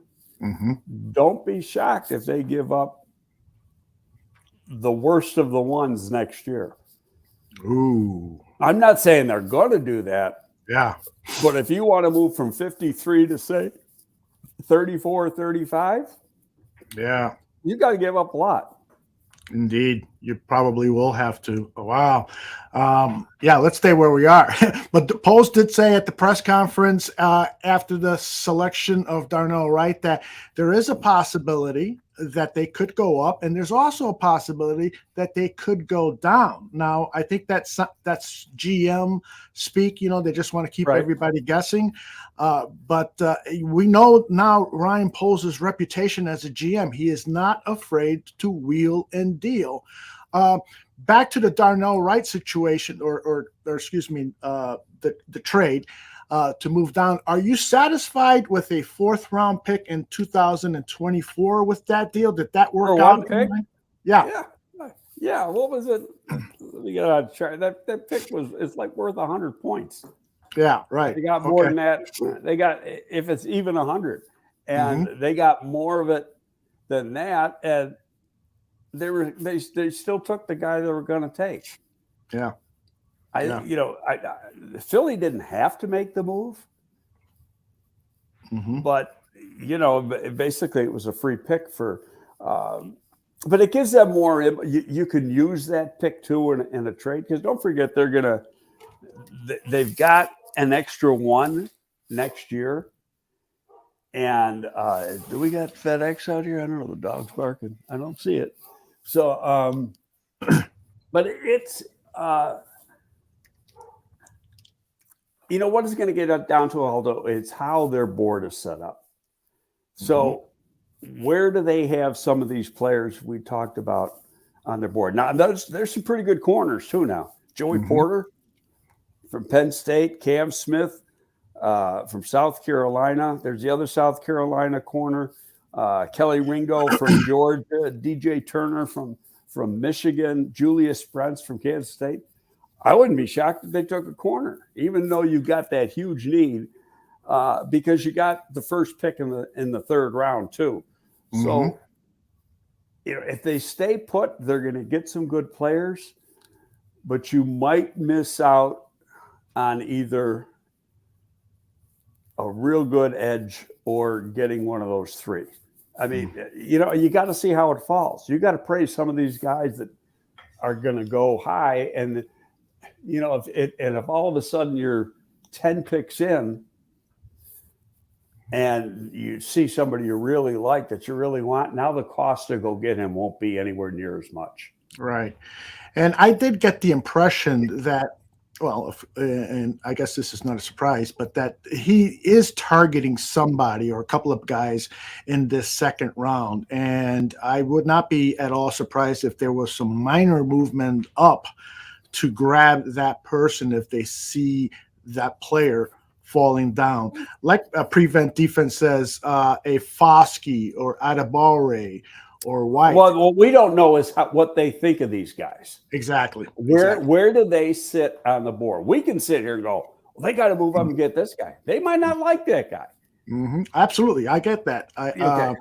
Don't be shocked if they give up the worst of the ones next year. Ooh. I'm not saying they're going to do that. Yeah. But if you want to move from 53 to say 34, 35, yeah, you got to give up a lot. Indeed, you probably will have to. Wow. Yeah, let's stay where we are. But the Post did say at the press conference after the selection of Darnell Wright that there is a possibility that they could go up, and there's also a possibility that they could go down. Now, I think that's GM speak. They just want to keep everybody guessing. But we know now Ryan Poles' reputation as a GM. He is not afraid to wheel and deal. Back to the Darnell Wright situation, or excuse me, the trade to move down. Are you satisfied with a 4th round pick in 2024 with that deal? Did that work out? Yeah. What was it? We got to try that pick it's like worth 100 points. Yeah, right. They got more than that. They got, if it's even 100, and they got more of it than that, and they still took the guy they were going to take. Yeah. Philly didn't have to make the move, but basically it was a free pick for. But it gives them more. You can use that pick too in a trade, because don't forget they've got an extra 1 next year. And do we got FedEx out here? I don't know. The dog's barking. I don't see it. So, but it's. What is going to get down to, Aldo, it's how their board is set up. So where do they have some of these players we talked about on their board? Now, there's some pretty good corners, too, now. Joey Porter from Penn State, Cam Smith from South Carolina. There's the other South Carolina corner, Kelly Ringo from Georgia, DJ Turner from Michigan, Julius Sprents from Kansas State. I wouldn't be shocked if they took a corner, even though you got that huge need, because you got the first pick in the 3rd round too. So, if they stay put, they're going to get some good players, but you might miss out on either a real good edge or getting one of those 3. I mean, you got to see how it falls. You got to praise some of these guys that are going to go high, and if all of a sudden you're 10 picks in and you see somebody you really like that you really want, now the cost to go get him won't be anywhere near as much. Right. And I did get the impression that, and I guess this is not a surprise, but that he is targeting somebody or a couple of guys in this 2nd round. And I would not be at all surprised if there was some minor movement up to grab that person if they see that player falling down. Like Prevent Defense says, a Foskey or Adebawore or White. Well, what we don't know is what they think of these guys. Exactly. Where do they sit on the board? We can sit here and go, well, they got to move up and get this guy. They might not like that guy. Absolutely. I get that. Okay.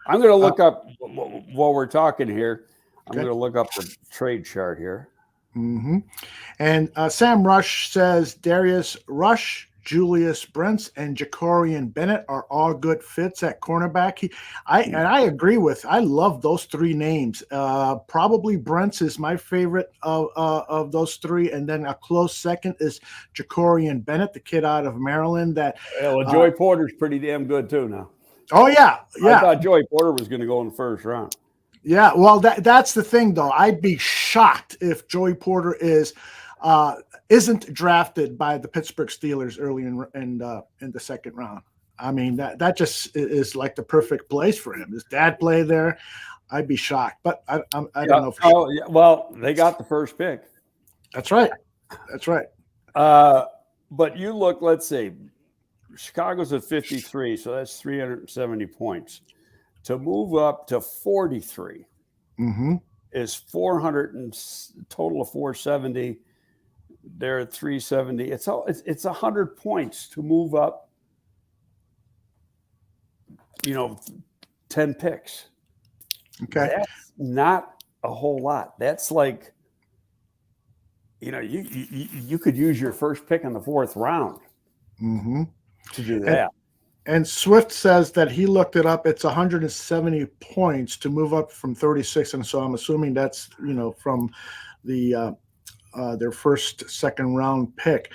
I'm going to look up, while we're talking here, I'm going to look up the trade chart here. And Sam Rush says Darius Rush Julius Brents and Jacorian Bennett are all good fits at cornerback. I agree with. I love those three names. Probably Brents is my favorite of those three, and then a close second is Jacorian Bennett, the kid out of Maryland. Joey Porter's pretty damn good too now. Oh yeah. I thought Joey Porter was going to go in the first round. Yeah, well, that's the thing, though. I'd be shocked if Joey Porter isn't drafted by the Pittsburgh Steelers early in the second round. I mean, that just is like the perfect place for him. His dad played there. I'd be shocked, but I don't know. For sure. Yeah, well, they got the first pick. That's right. That's right. But you look. Let's see. Chicago's at 53, so that's 370 points. To move up to 43 is 400 and total of 470. They're at 370. It's 100 points to move up. 10 picks. Okay, that's not a whole lot. That's like, you could use your first pick in the fourth round to do that. And Swift says that he looked it up. It's 170 points to move up from 36, and so I'm assuming that's from the their second round pick.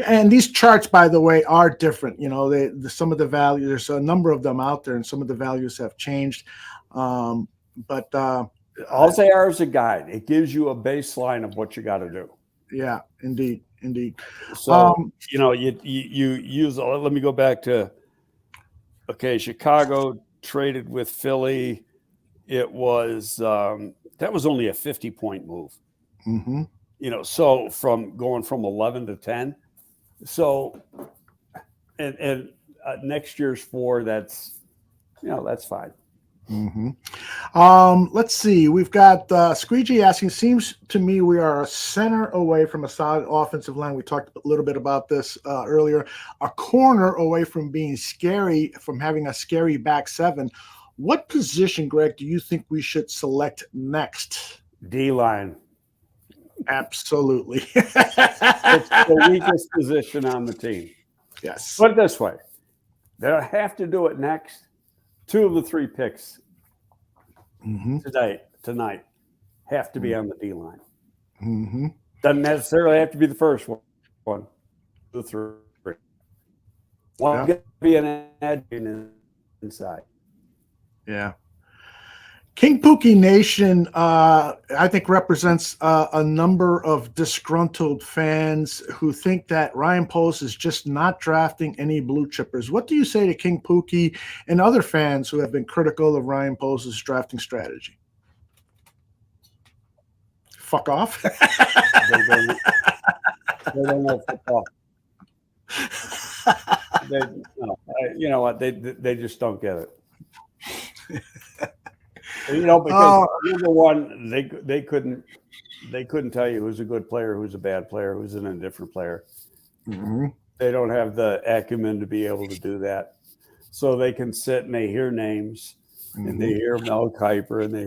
And these charts, by the way, are different. Some of the values. There's a number of them out there, and some of the values have changed. But all they are is a guide. It gives you a baseline of what you got to do. Yeah, indeed. So you use. Let me go back to. Okay, Chicago traded with Philly. It was that was only a 50-point move. So going from 11 to 10. So and next year's 4. That's fine. Let's see. We've got Squeegee asking, seems to me we are a center away from a solid offensive line. We talked a little bit about this earlier. A corner away from being scary, from having a scary back seven. What position, Greg, do you think we should select next? D-line. Absolutely. It's the weakest position on the team. Yes. Put it this way. They'll have to do it next. 2 of the 3 picks tonight have to be on the D-line. Doesn't necessarily have to be the first one. The 3. One to be an edge inside. Yeah. King Pookie Nation, I think, represents a number of disgruntled fans who think that Ryan Post is just not drafting any blue chippers. What do you say to King Pookie and other fans who have been critical of Ryan Post's drafting strategy? Fuck off. They don't know football. You know what? They just don't get it. Because number one, they couldn't tell you who's a good player, who's a bad player, who's an indifferent player. They don't have the acumen to be able to do that. So they can sit and they hear names, and they hear Mel Kiper, and they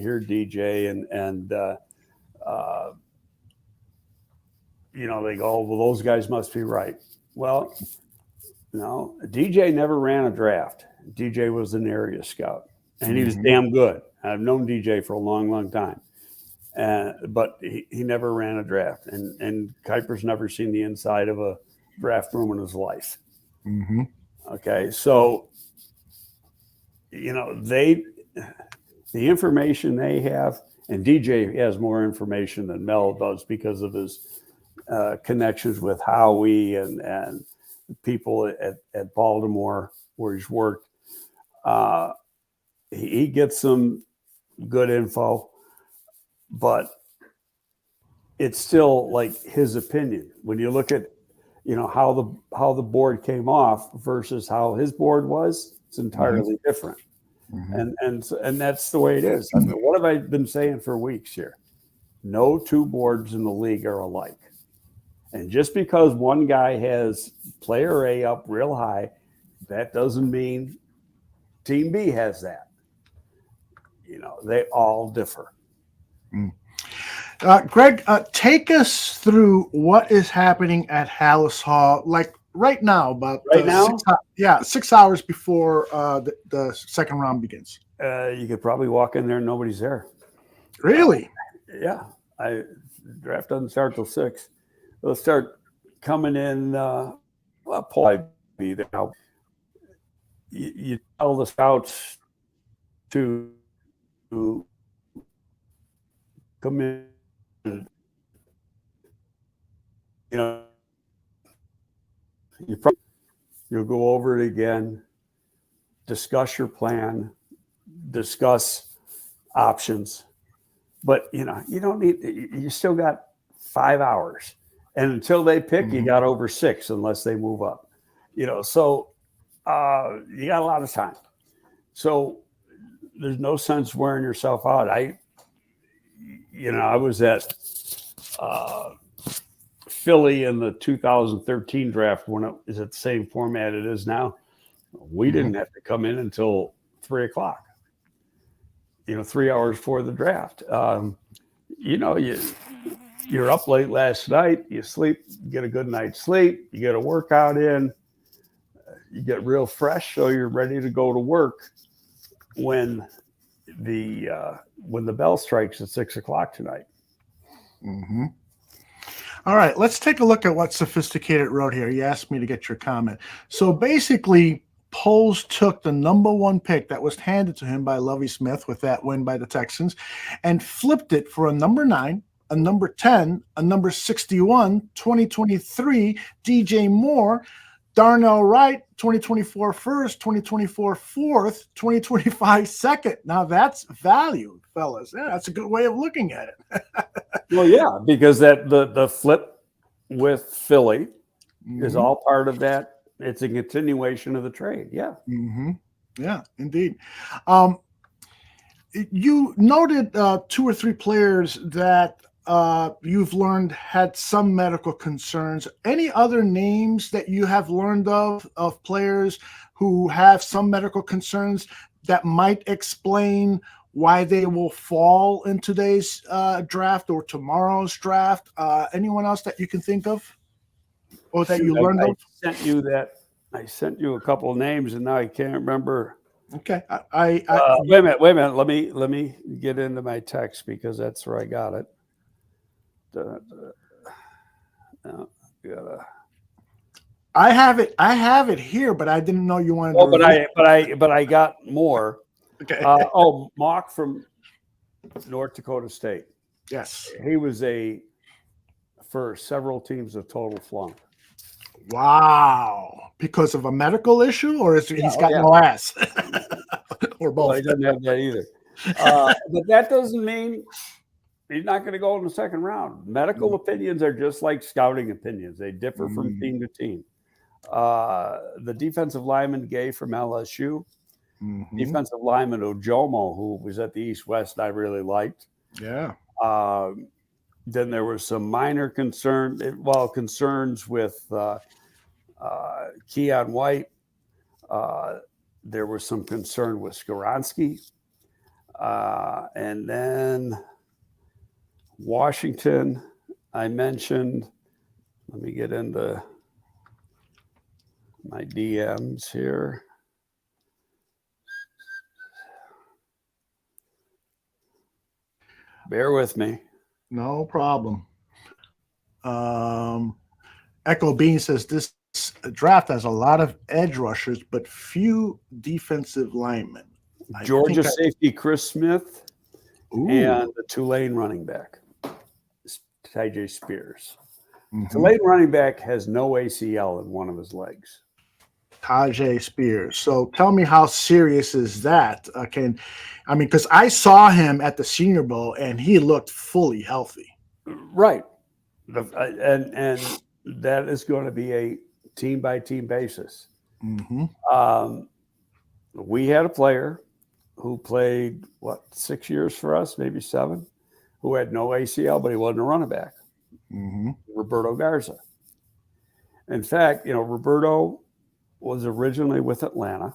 hear DJ, and they go, well, those guys must be right. Well, no, DJ never ran a draft. DJ was an area scout. And he was damn good. I've known DJ for a long, long time. But he never ran a draft. And Kuiper's never seen the inside of a draft room in his life. Okay, so, the information they have, and DJ has more information than Mel does because of his connections with Howie and people at Baltimore where he's worked. He gets some good info, but it's still like his opinion. When you look at, how the board came off versus how his board was, it's entirely different. And that's the way it is. I mean, what have I been saying for weeks here? No 2 boards in the league are alike. And just because one guy has player A up real high, that doesn't mean Team B has that. They all differ. Greg, take us through what is happening at Hallis Hall. Like, right now, about Right now? 6 hours before the second round begins. You could probably walk in there and nobody's there. Really? Yeah, draft doesn't start till 6. They'll start coming in. Well, probably be there now. You tell the scouts to come in. You know, you'll go over it again, discuss your plan, discuss options. But you don't need. You still got 5 hours, and until they pick, you got over 6, unless they move up. So you got a lot of time. So there's no sense wearing yourself out. I was at Philly in the 2013 draft when it is at the same format it is now. We didn't have to come in until 3:00. 3 hours before the draft. You're up late last night. You sleep, get a good night's sleep. You get a workout in. You get real fresh, so you're ready to go to work when the bell strikes at 6:00 tonight. Mm-hmm. All right, let's take a look at what Sophisticated wrote here. He asked me to get your comment. So basically, Poles took the number 1 pick that was handed to him by Lovie Smith with that win by the Texans and flipped it for a number 9, a number 10, a number 61, 2023, DJ Moore, Darnell Wright, 2024 first, 2024 fourth, 2025 second. Now that's value, fellas. Yeah, that's a good way of looking at it. Well, yeah, because the flip with Philly is all part of that. It's a continuation of the trade. Yeah. Mm-hmm. Yeah, indeed. You noted 2 or 3 players that you've learned had some medical concerns. Any other names that you have learned of players who have some medical concerns that might explain why they will fall in today's draft or tomorrow's draft? Anyone else that you can think of or that you learned of? I sent you a couple of names, and now I can't remember. Okay, wait a minute. Let me get into my text because that's where I got it. I have it here, but I didn't know you wanted. But I got more. Okay. Mock from North Dakota State. Yes, he was for several teams a total flunk. Wow, because of a medical issue, or he's got no ass, or both? Well, he doesn't have that either. But that doesn't mean he's not going to go in the second round. Medical opinions are just like scouting opinions; they differ from team to team. The defensive lineman Gay from LSU, defensive lineman Ojomo, who was at the East-West, I really liked. Yeah. Then there was some minor concerns with Keon White. There was some concern with Skoronski. And then Washington, I mentioned. Let me get into my DMs here. Bear with me. No problem. Echo Bean says this draft has a lot of edge rushers, but few defensive linemen. Georgia safety Chris Smith and the Tulane running back, Tyjae Spears. Tulane running back has no ACL in one of his legs. Tyjae Spears. So tell me, how serious is that? Because I saw him at the Senior Bowl and he looked fully healthy. Right. And that is going to be a team by team basis. We had a player who played 6 years for us, maybe 7, who had no ACL, but he wasn't a running back. Roberto Garza. In fact, Roberto was originally with Atlanta,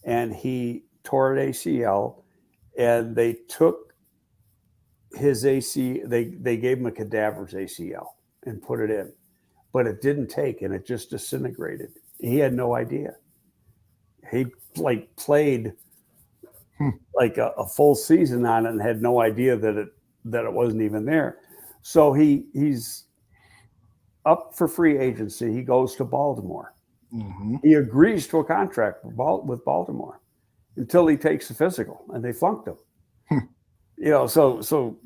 and he tore an ACL, and they took his AC. They gave him a cadaver's ACL and put it in. but it didn't take, and it just disintegrated. He had no idea. He played like a full season on it and had no idea that it wasn't even there. So he's up for free agency. He goes to Baltimore. Mm-hmm. He agrees to a contract with Baltimore until he takes the physical, and they flunked him. So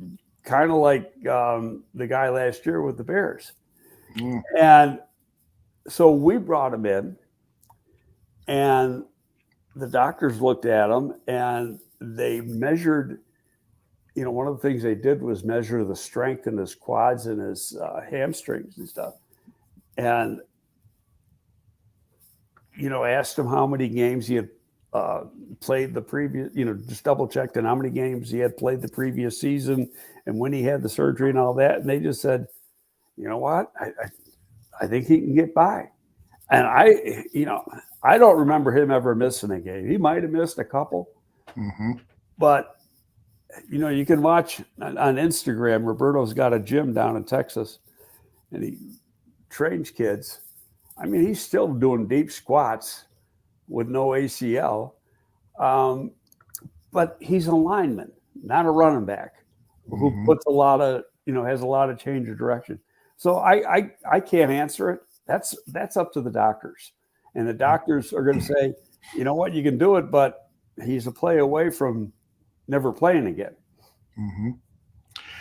kind of like the guy last year with the Bears. And so we brought him in, and the doctors looked at him, and they measured. One of the things they did was measure the strength in his quads and his hamstrings and stuff. And, asked him how many games he had played the previous, just double checked on how many games he had played the previous season and when he had the surgery and all that. And they just said, you know what? I think he can get by. And I don't remember him ever missing a game. He might have missed a couple, but you can watch on Instagram. Roberto's got a gym down in Texas, and he trains kids. I mean, he's still doing deep squats with no ACL, but he's a lineman, not a running back, who puts a lot of, has a lot of change of direction. So I can't answer it. That's up to the doctors, and the doctors are going to say, you know what, you can do it, but he's a play away from never playing again.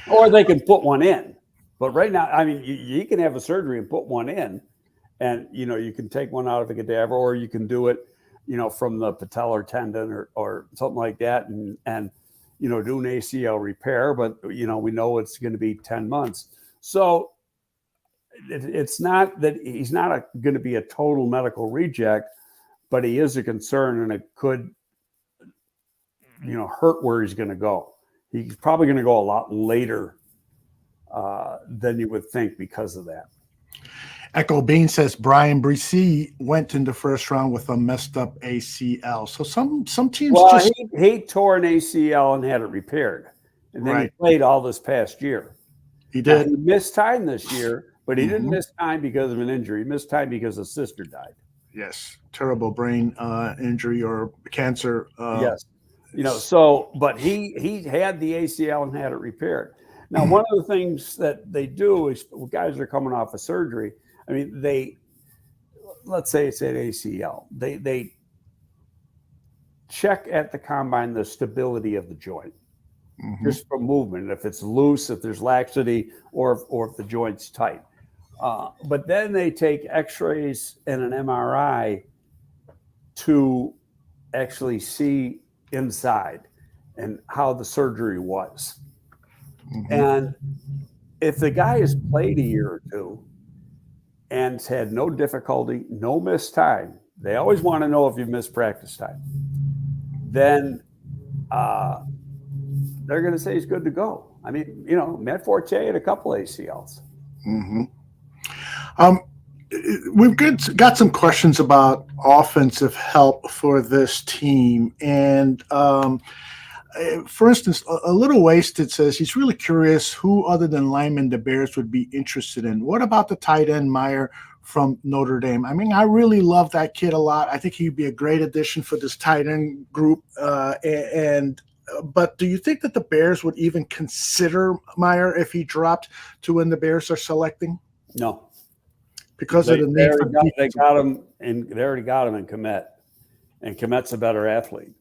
Or they can put one in. But right now, I mean, you can have a surgery and put one in, and, you can take one out of a cadaver, or you can do it, from the patellar tendon or something like that, and do an ACL repair. But, we know it's going to be 10 months. So it's not that he's not going to be a total medical reject, but he is a concern, and it could, hurt where he's going to go. He's probably going to go a lot later than you would think because of that. Echo Bean says Brian Bresee went in the first round with a messed up ACL. So some teams he tore an ACL and had it repaired, and then he played all this past year. He did. He missed time this year, but he didn't miss time because of an injury. He missed time because his sister died. Yes, terrible brain injury or cancer. Yes. But he had the ACL and had it repaired. Now, one of the things that they do is when guys are coming off of surgery, I mean, let's say it's an ACL. They check at the combine the stability of the joint, just from movement. If it's loose, if there's laxity, or if the joint's tight. But then they take X-rays and an MRI to actually see inside and how the surgery was. And if the guy has played a year or two and has had no difficulty, no missed time, they always want to know if you've missed practice time, then they're going to say he's good to go. I mean, Matt Forte had a couple ACLs. We've got some questions about offensive help for this team. And for instance, a little wasted says he's really curious who other than linemen the Bears would be interested in. What about the tight end Meyer from Notre Dame? I mean, I really love that kid a lot. I think he'd be a great addition for this tight end group. But do you think that the Bears would even consider Meyer if he dropped to when the Bears are selecting? No. Because of the need they got him, and they already got him in Komet, and Komet's a better athlete,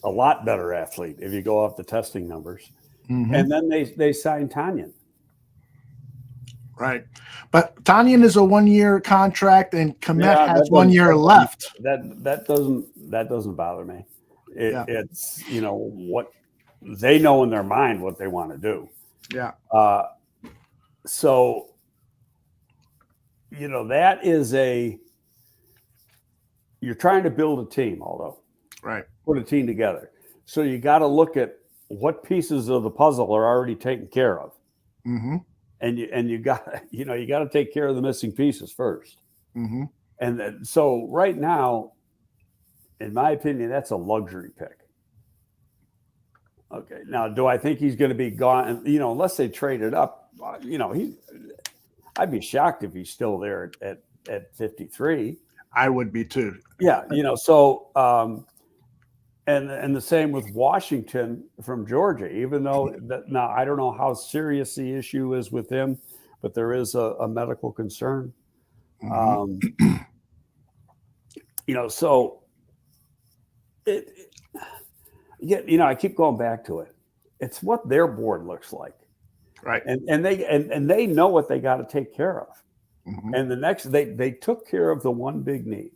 a lot better athlete if you go off the testing numbers. And then they signed Tanyan. Right, but Tanyan is a 1-year contract, and Komet has 1 year left. That doesn't bother me. It's what they know in their mind what they want to do. Yeah. So. That is you're trying to build a team, put a team together. So you got to look at what pieces of the puzzle are already taken care of. And you got to take care of the missing pieces first. And so right now, in my opinion, that's a luxury pick. Okay. Now, do I think he's going to be gone? Unless they trade it up, I'd be shocked if he's still there at 53. I would be too. Yeah, so and the same with Washington from Georgia. Even though now I don't know how serious the issue is with him, but there is a medical concern. Mm-hmm. So I keep going back to it. It's what their board looks like, right? And they know what they got to take care of. Mm-hmm. And the next, they took care of the one big need.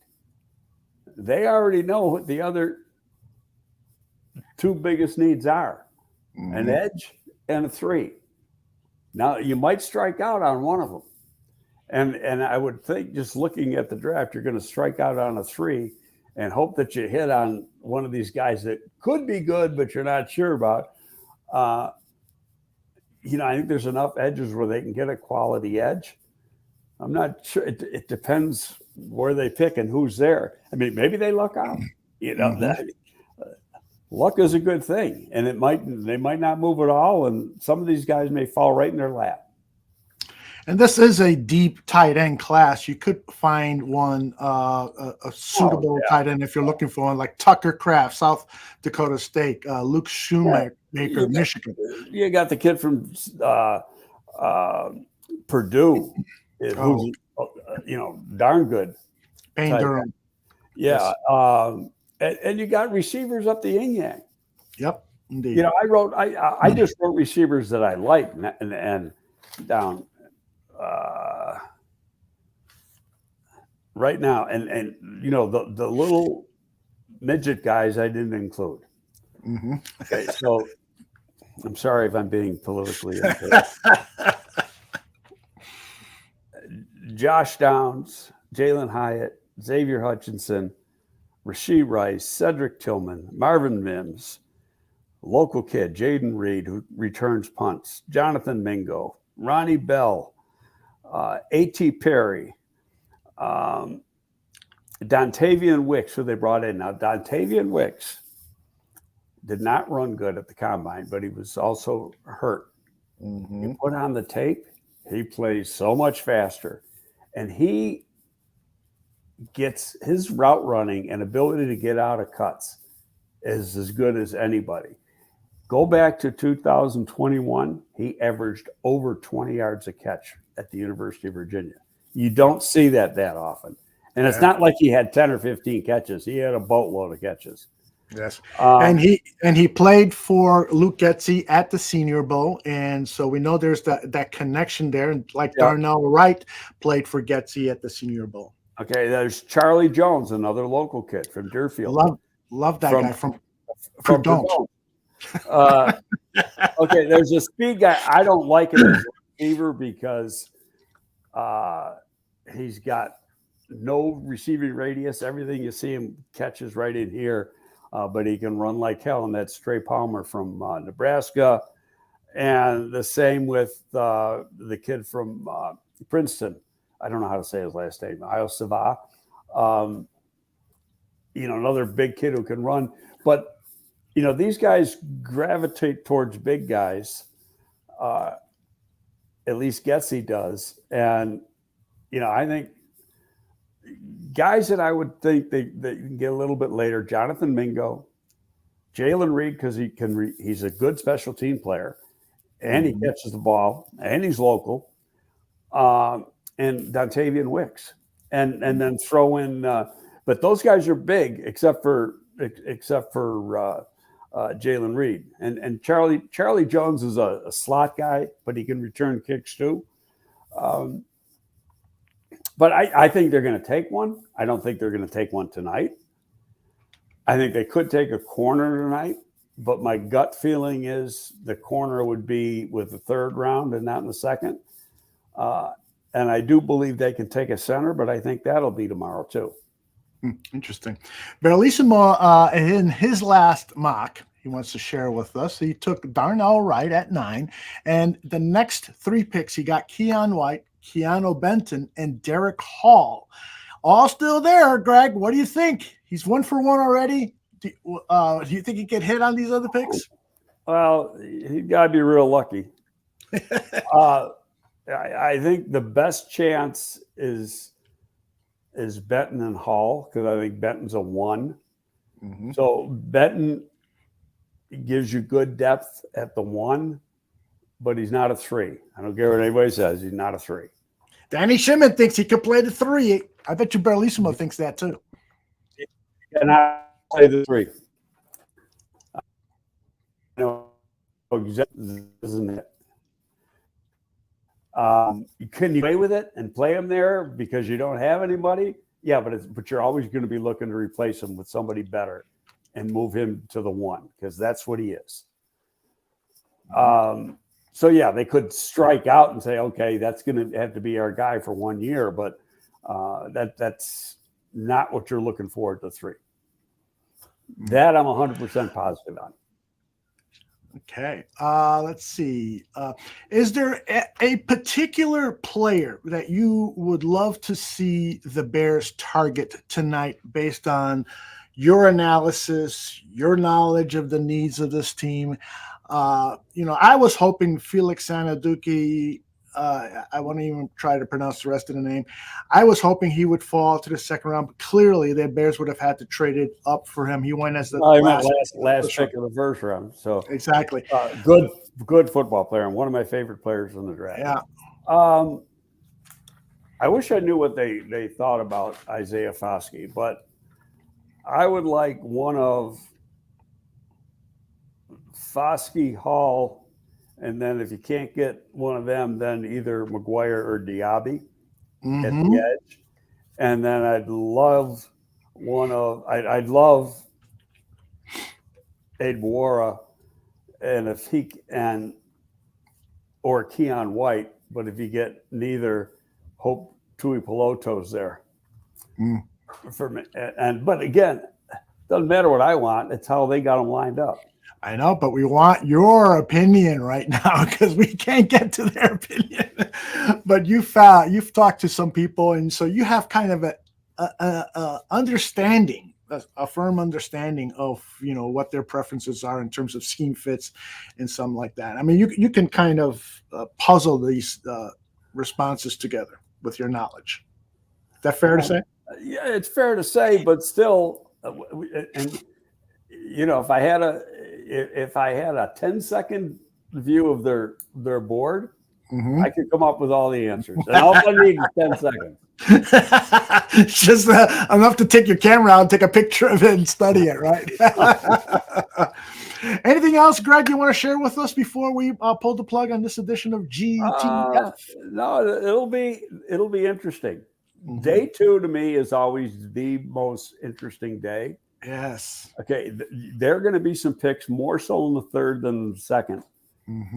They already know what the other two biggest needs are: mm-hmm. an edge and a 3. Now you might strike out on one of them, and I would think, just looking at the draft, you're going to strike out on a 3 and hope that you hit on one of these guys that could be good, but you're not sure about. I think there's enough edges where they can get a quality edge. I'm not sure. It depends where they pick and who's there. I mean, maybe they luck out. Mm-hmm. Luck is a good thing, and they might not move at all, and some of these guys may fall right in their lap. And this is a deep tight end class. You could find one a suitable tight end if you're looking for one, like Tucker Kraft, South Dakota State, Luke Shoemaker, Michigan. You got the kid from Purdue, who's darn good. Payne Durham. Yeah. And you got receivers up the yin yang. Yep, indeed. I just wrote receivers that I like and down right now, and the little midget guys I didn't include. Mm-hmm. Okay, so I'm sorry if I'm being politically incorrect. Josh Downs, Jalen Hyatt, Xavier Hutchinson, Rashee Rice, Cedric Tillman, Marvin Mims, local kid, Jaden Reed, who returns punts, Jonathan Mingo, Ronnie Bell, A.T. Perry, Dontavian Wicks, who they brought in. Now, Dontavian Wicks did not run good at the combine, but he was also hurt. Mm-hmm. You put on the tape, he plays so much faster. And he gets his route running and ability to get out of cuts is as good as anybody. Go back to 2021, he averaged over 20 yards a catch at the University of Virginia. You don't see that often. And it's not like he had 10 or 15 catches. He had a boatload of catches. Yes. And he played for Luke Getsy at the Senior Bowl. And so we know there's that connection there. And like Darnell Wright played for Getsy at the Senior Bowl. Okay, there's Charlie Jones, another local kid from Deerfield. Love that guy from Purdue. Okay, there's a speed guy. I don't like him as a receiver because he's got no receiving radius. Everything you see him catches right in here, but he can run like hell, and that's Trey Palmer from Nebraska. And the same with the kid from Princeton. I don't know how to say his last name. Iosava. Another big kid who can run. But, these guys gravitate towards big guys. At least Getsy does. And, I think guys that I would think that you can get a little bit later, Jonathan Mingo, Jalen Reed, because he's a good special team player, and he catches the ball, and he's local, and Dontavian Wicks, and then throw in. But those guys are big, except for Jalen Reed, and Charlie Jones is a slot guy, but he can return kicks too. But I think they're going to take one. I don't think they're going to take one tonight. I think they could take a corner tonight, but my gut feeling is the corner would be with the third round and not in the second. And I do believe they can take a center, but I think that'll be tomorrow too. Interesting. Bellissimo, in his last mock, he wants to share with us, he took Darnell Wright at 9, and the next 3 picks, he got Keon White, Keanu Benton, and Derek Hall. All still there, Greg. What do you think? He's 1 for 1 already. Do you think he could hit on these other picks? Well, he got to be real lucky. I think the best chance is Benton and Hall, because I think Benton's a 1. Mm-hmm. So Benton gives you good depth at the 1, but he's not a 3. I don't care what anybody says. He's not a 3. Danny Shimon thinks he could play the 3. I bet you Barlissimo thinks that too. And I play the 3. I know exactly, isn't it? Can you play with it and play him there because you don't have anybody? Yeah, but you're always going to be looking to replace him with somebody better and move him to the 1 because that's what he is. So yeah, they could strike out and say, okay, that's going to have to be our guy for 1 year, but that's not what you're looking for at the 3. That I'm 100% positive on. Okay. Let's see. Is there a particular player that you would love to see the Bears target tonight based on your analysis, your knowledge of the needs of this team? I was hoping Felix Sanaduki, I won't even try to pronounce the rest of the name. I was hoping he would fall to the second round, but clearly the Bears would have had to trade it up for him. He went as the last pick of the first round. So exactly. Good football player and one of my favorite players in the draft. Yeah. I wish I knew what they thought about Isaiah Foskey, but I would like one of Foskey, Hall, and then if you can't get one of them, then either McGuire or Diaby at the edge. And then I'd love I'd love Adewara, and if he or Keon White, but if you get neither, hope Tui Peloto's there for me. But again, doesn't matter what I want; it's how they got them lined up. I know, but we want your opinion right now because we can't get to their opinion. But you've talked to some people, and so you have kind of a understanding, a firm understanding of what their preferences are in terms of scheme fits and something like that. I mean, you can kind of puzzle these responses together with your knowledge. Is that fair to say? Yeah, it's fair to say, but still, and if I had a 10-second view of their board, I could come up with all the answers. And all I need is 10 seconds. It's just enough to take your camera out and take a picture of it and study it, right? Anything else, Greg, you want to share with us before we pull the plug on this edition of GTF? No, it'll be interesting. Day 2 to me is always the most interesting day. Yes. Okay, there are going to be some picks more so in the 3rd than the 2nd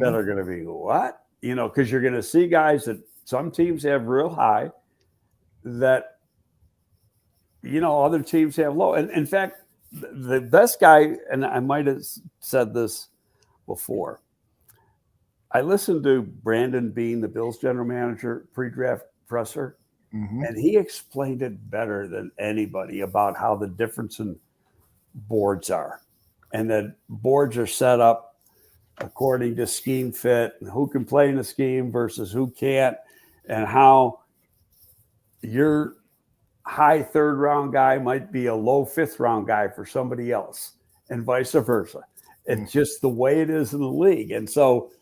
that are going to be what? Because you're going to see guys that some teams have real high that, other teams have low. And in fact, the best guy, and I might have said this before, I listened to Brandon Beane, the Bills general manager, pre-draft presser, and he explained it better than anybody about how the difference in boards are, and that boards are set up according to scheme fit and who can play in the scheme versus who can't, and how your high 3rd round guy might be a low 5th round guy for somebody else and vice versa. It's just the way it is in the league. And so,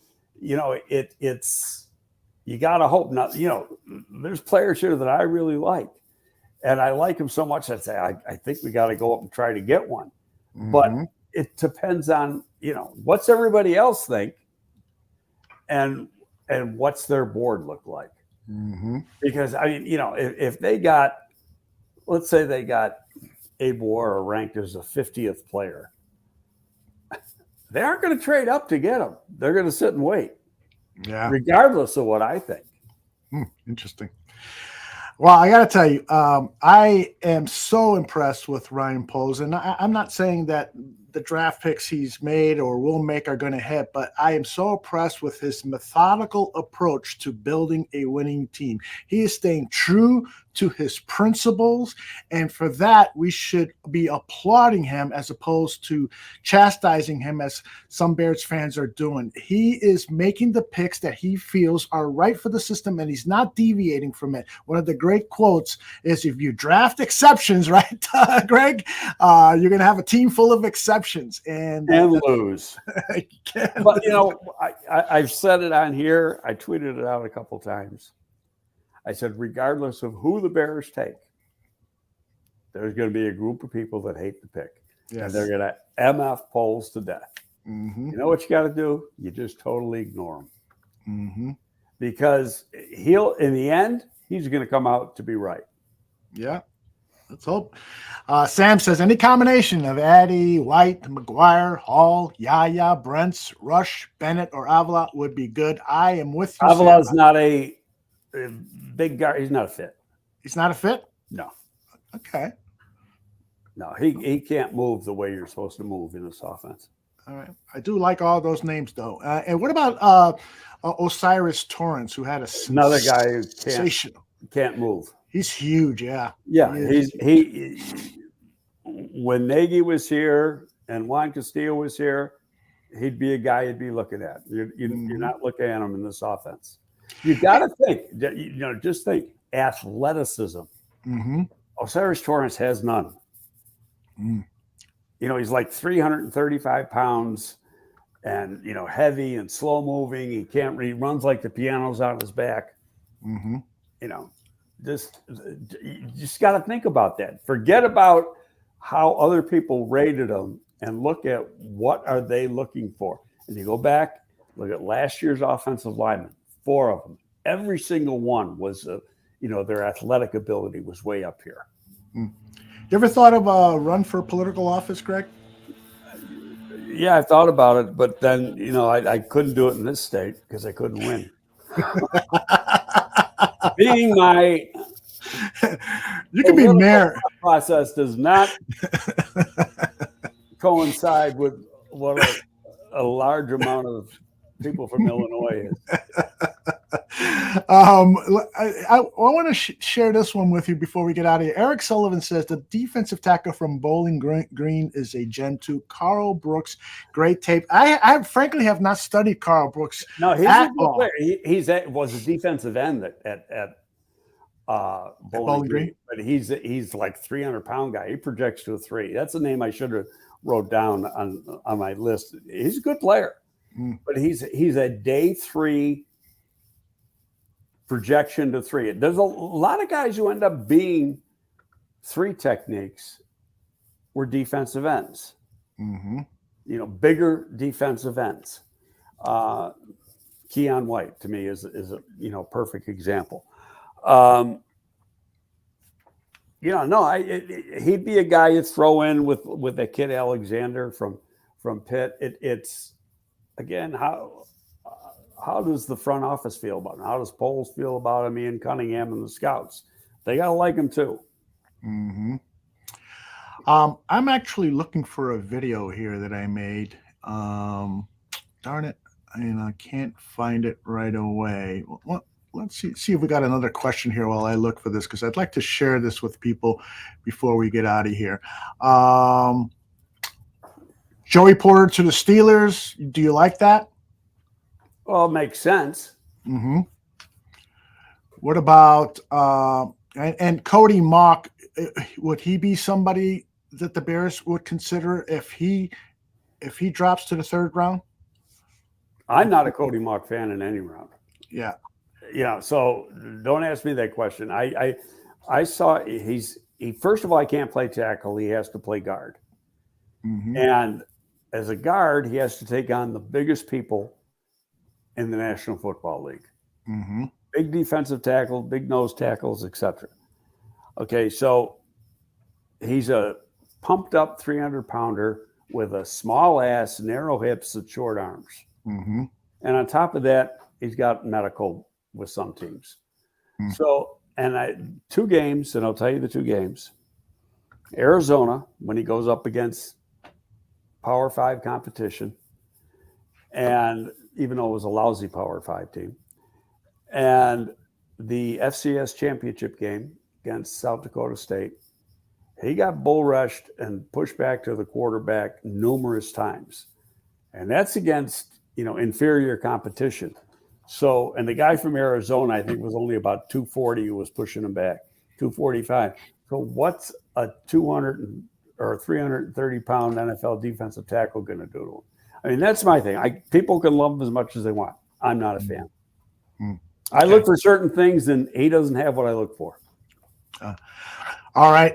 it's you got to hope not, there's players here that I really like. And I like him so much, I'd say, I think we got to go up and try to get one. But it depends on, what's everybody else think and what's their board look like. Because, I mean, if they got, let's say they got Adewara ranked as a 50th player, they aren't going to trade up to get him. They're going to sit and wait. Yeah. Regardless of what I think. Interesting. Well, I got to tell you, I am so impressed with Ryan Poles, and I'm not saying that the draft picks he's made or will make are going to hit, but I am so impressed with his methodical approach to building a winning team. He is staying true to his principles. And for that, we should be applauding him as opposed to chastising him as some Bears fans are doing. He is making the picks that he feels are right for the system, and he's not deviating from it. One of the great quotes is, if you draft exceptions, right, Greg, you're going to have a team full of exceptions. And lose. But, I've said it on here. I tweeted it out a couple times. I said, regardless of who the Bears take, there's going to be a group of people that hate the pick. Yes. And they're going to MF polls to death. Mm-hmm. You know what you got to do? You just totally ignore them. Mm-hmm. Because in the end, he's going to come out to be right. Yeah. Let's hope. Sam says, any combination of Addy, White, McGuire, Hall, Yaya, Brents, Rush, Bennett, or Avila would be good. I am with you. Avila's not a big guy. He's not a fit. He's not a fit? No. Okay. No, he can't move the way you're supposed to move in this offense. All right. I do like all those names, though. And what about Osiris Torrance, who had another guy who can't move? He's huge, yeah. Yeah, he when Nagy was here and Juan Castillo was here, he'd be a guy you'd be looking at. You're not looking at him in this offense. You got to think, just think athleticism. Mm-hmm. Osiris Torrance has none. Mm. He's like 335 pounds and, heavy and slow moving. He runs like the piano's on his back. Mm-hmm. You just got to think about that. Forget about how other people rated him and look at what are they looking for. And you go back, look at last year's offensive linemen. 4 of them. Every single one was, their athletic ability was way up here. You ever thought of a run for political office, Greg? Yeah, I thought about it, but then, I couldn't do it in this state because I couldn't win. Being my you can be mayor process does not coincide with what a large amount of people from Illinois is. I want to share this one with you before we get out of here. Eric Sullivan says the defensive tackle from Bowling Green is a Gen 2. Carl Brooks, great tape. I frankly have not studied Carl Brooks. No, he's a good player. Was a defensive end at Bowling Green, but he's like 300-pound guy. He projects to a 3. That's a name I should have wrote down on my list. He's a good player, but he's a day 3 projection to 3. There's a lot of guys who end up being 3 techniques were defensive ends. Mm-hmm. Bigger defensive ends. Keon White to me is a perfect example. He'd be a guy you throw in with a kid Alexander from Pitt. It's again, how does the front office feel about him? How does Poles feel about him? Ian Cunningham and the scouts, they gotta like him too. Mm-hmm. I'm actually looking for a video here that I made. Darn it, I can't find it right away. Let's see if we got another question here while I look for this, because I'd like to share this with people before we get out of here. Joey Porter to the Steelers. Do you like that? Well, it makes sense. Mm-hmm. What about and Cody Mock? Would he be somebody that the Bears would consider if he drops to the 3rd round? I'm not a Cody Mock fan in any round. Yeah. So don't ask me that question. I saw he first of all, he can't play tackle. He has to play guard. Mm-hmm. And as a guard, he has to take on the biggest people in the National Football League. Mm-hmm. Big defensive tackle, big nose tackles, etc. Okay, so he's a pumped up 300-pounder with a small ass, narrow hips, and short arms. Mm-hmm. And on top of that, he's got medical with some teams. Mm-hmm. So, 2 games, and I'll tell you the 2 games. Arizona, when he goes up against Power 5 competition, and even though it was a lousy Power 5 team, and the FCS championship game against South Dakota State. He got bull rushed and pushed back to the quarterback numerous times. And that's against, inferior competition. So, and the guy from Arizona, I think, was only about 240 who was pushing him back, 245. So what's a 200 or 330-pound NFL defensive tackle going to do to him? I mean, that's my thing. People can love him as much as they want. I'm not a fan. Okay. I look for certain things, and he doesn't have what I look for. All right.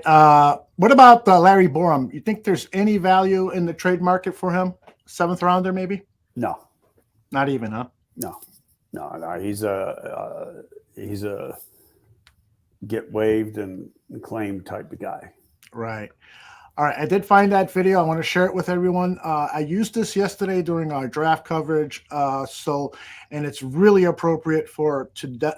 What about Larry Borum? You think there's any value in the trade market for him? 7th rounder, maybe? No. Not even, huh? No. He's a get waived and claimed type of guy. Right. All right. I did find that video. I want to share it with everyone. I used this yesterday during our draft coverage. And it's really appropriate for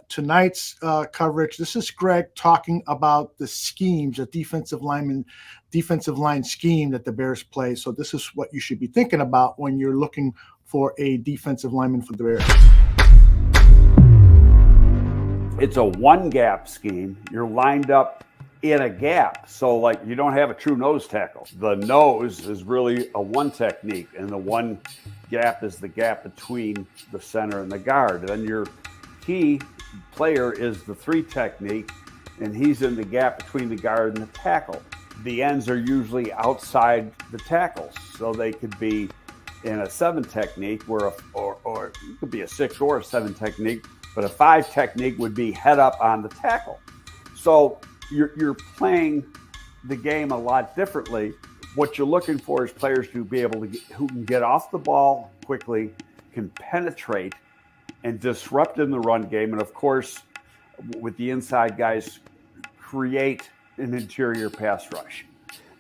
tonight's coverage. This is Greg talking about the schemes, the defensive line scheme that the Bears play. So this is what you should be thinking about when you're looking for a defensive lineman for the Bears. It's a one gap scheme. You're lined up in a gap. So like you don't have a true nose tackle. The nose is really a one technique, and the one gap is the gap between the center and the guard. Then your key player is the 3 technique, and he's in the gap between the guard and the tackle. The ends are usually outside the tackles, so they could be in a 7 technique or it could be a 6 or a 7 technique, but a 5 technique would be head up on the tackle. So you're playing the game a lot differently. What you're looking for is players who can get off the ball quickly, can penetrate and disrupt in the run game, and of course, with the inside guys, create an interior pass rush.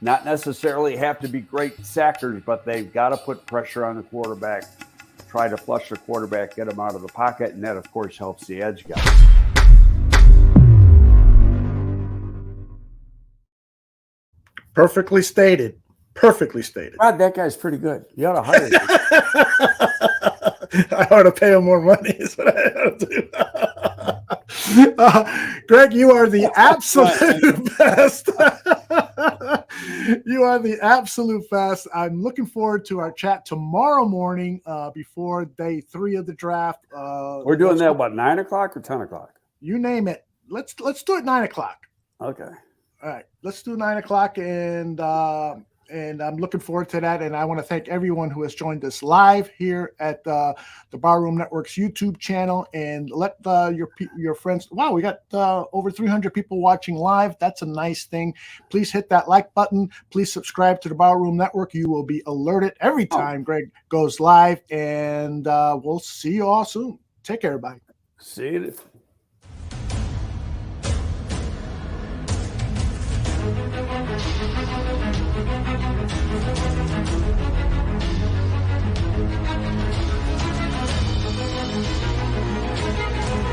Not necessarily have to be great sackers, but they've got to put pressure on the quarterback, try to flush the quarterback, get him out of the pocket, and that, of course, helps the edge guys. Perfectly stated. God, that guy's pretty good. You ought to hire him. I ought to pay him more money is what I ought to do. Greg, you are the absolute best. You are the absolute best. I'm looking forward to our chat tomorrow morning before day 3 of the draft. We're doing that, what, 9 o'clock or 10 o'clock? You name it. Let's do it 9 o'clock. Okay. All right, let's do 9 o'clock, and I'm looking forward to that. And I want to thank everyone who has joined us live here at the Barroom Network's YouTube channel. And let your friends. Wow, we got over 300 people watching live. That's a nice thing. Please hit that like button. Please subscribe to the Barroom Network. You will be alerted every time Greg goes live. And we'll see you all soon. Take care, everybody. See you. Thank you.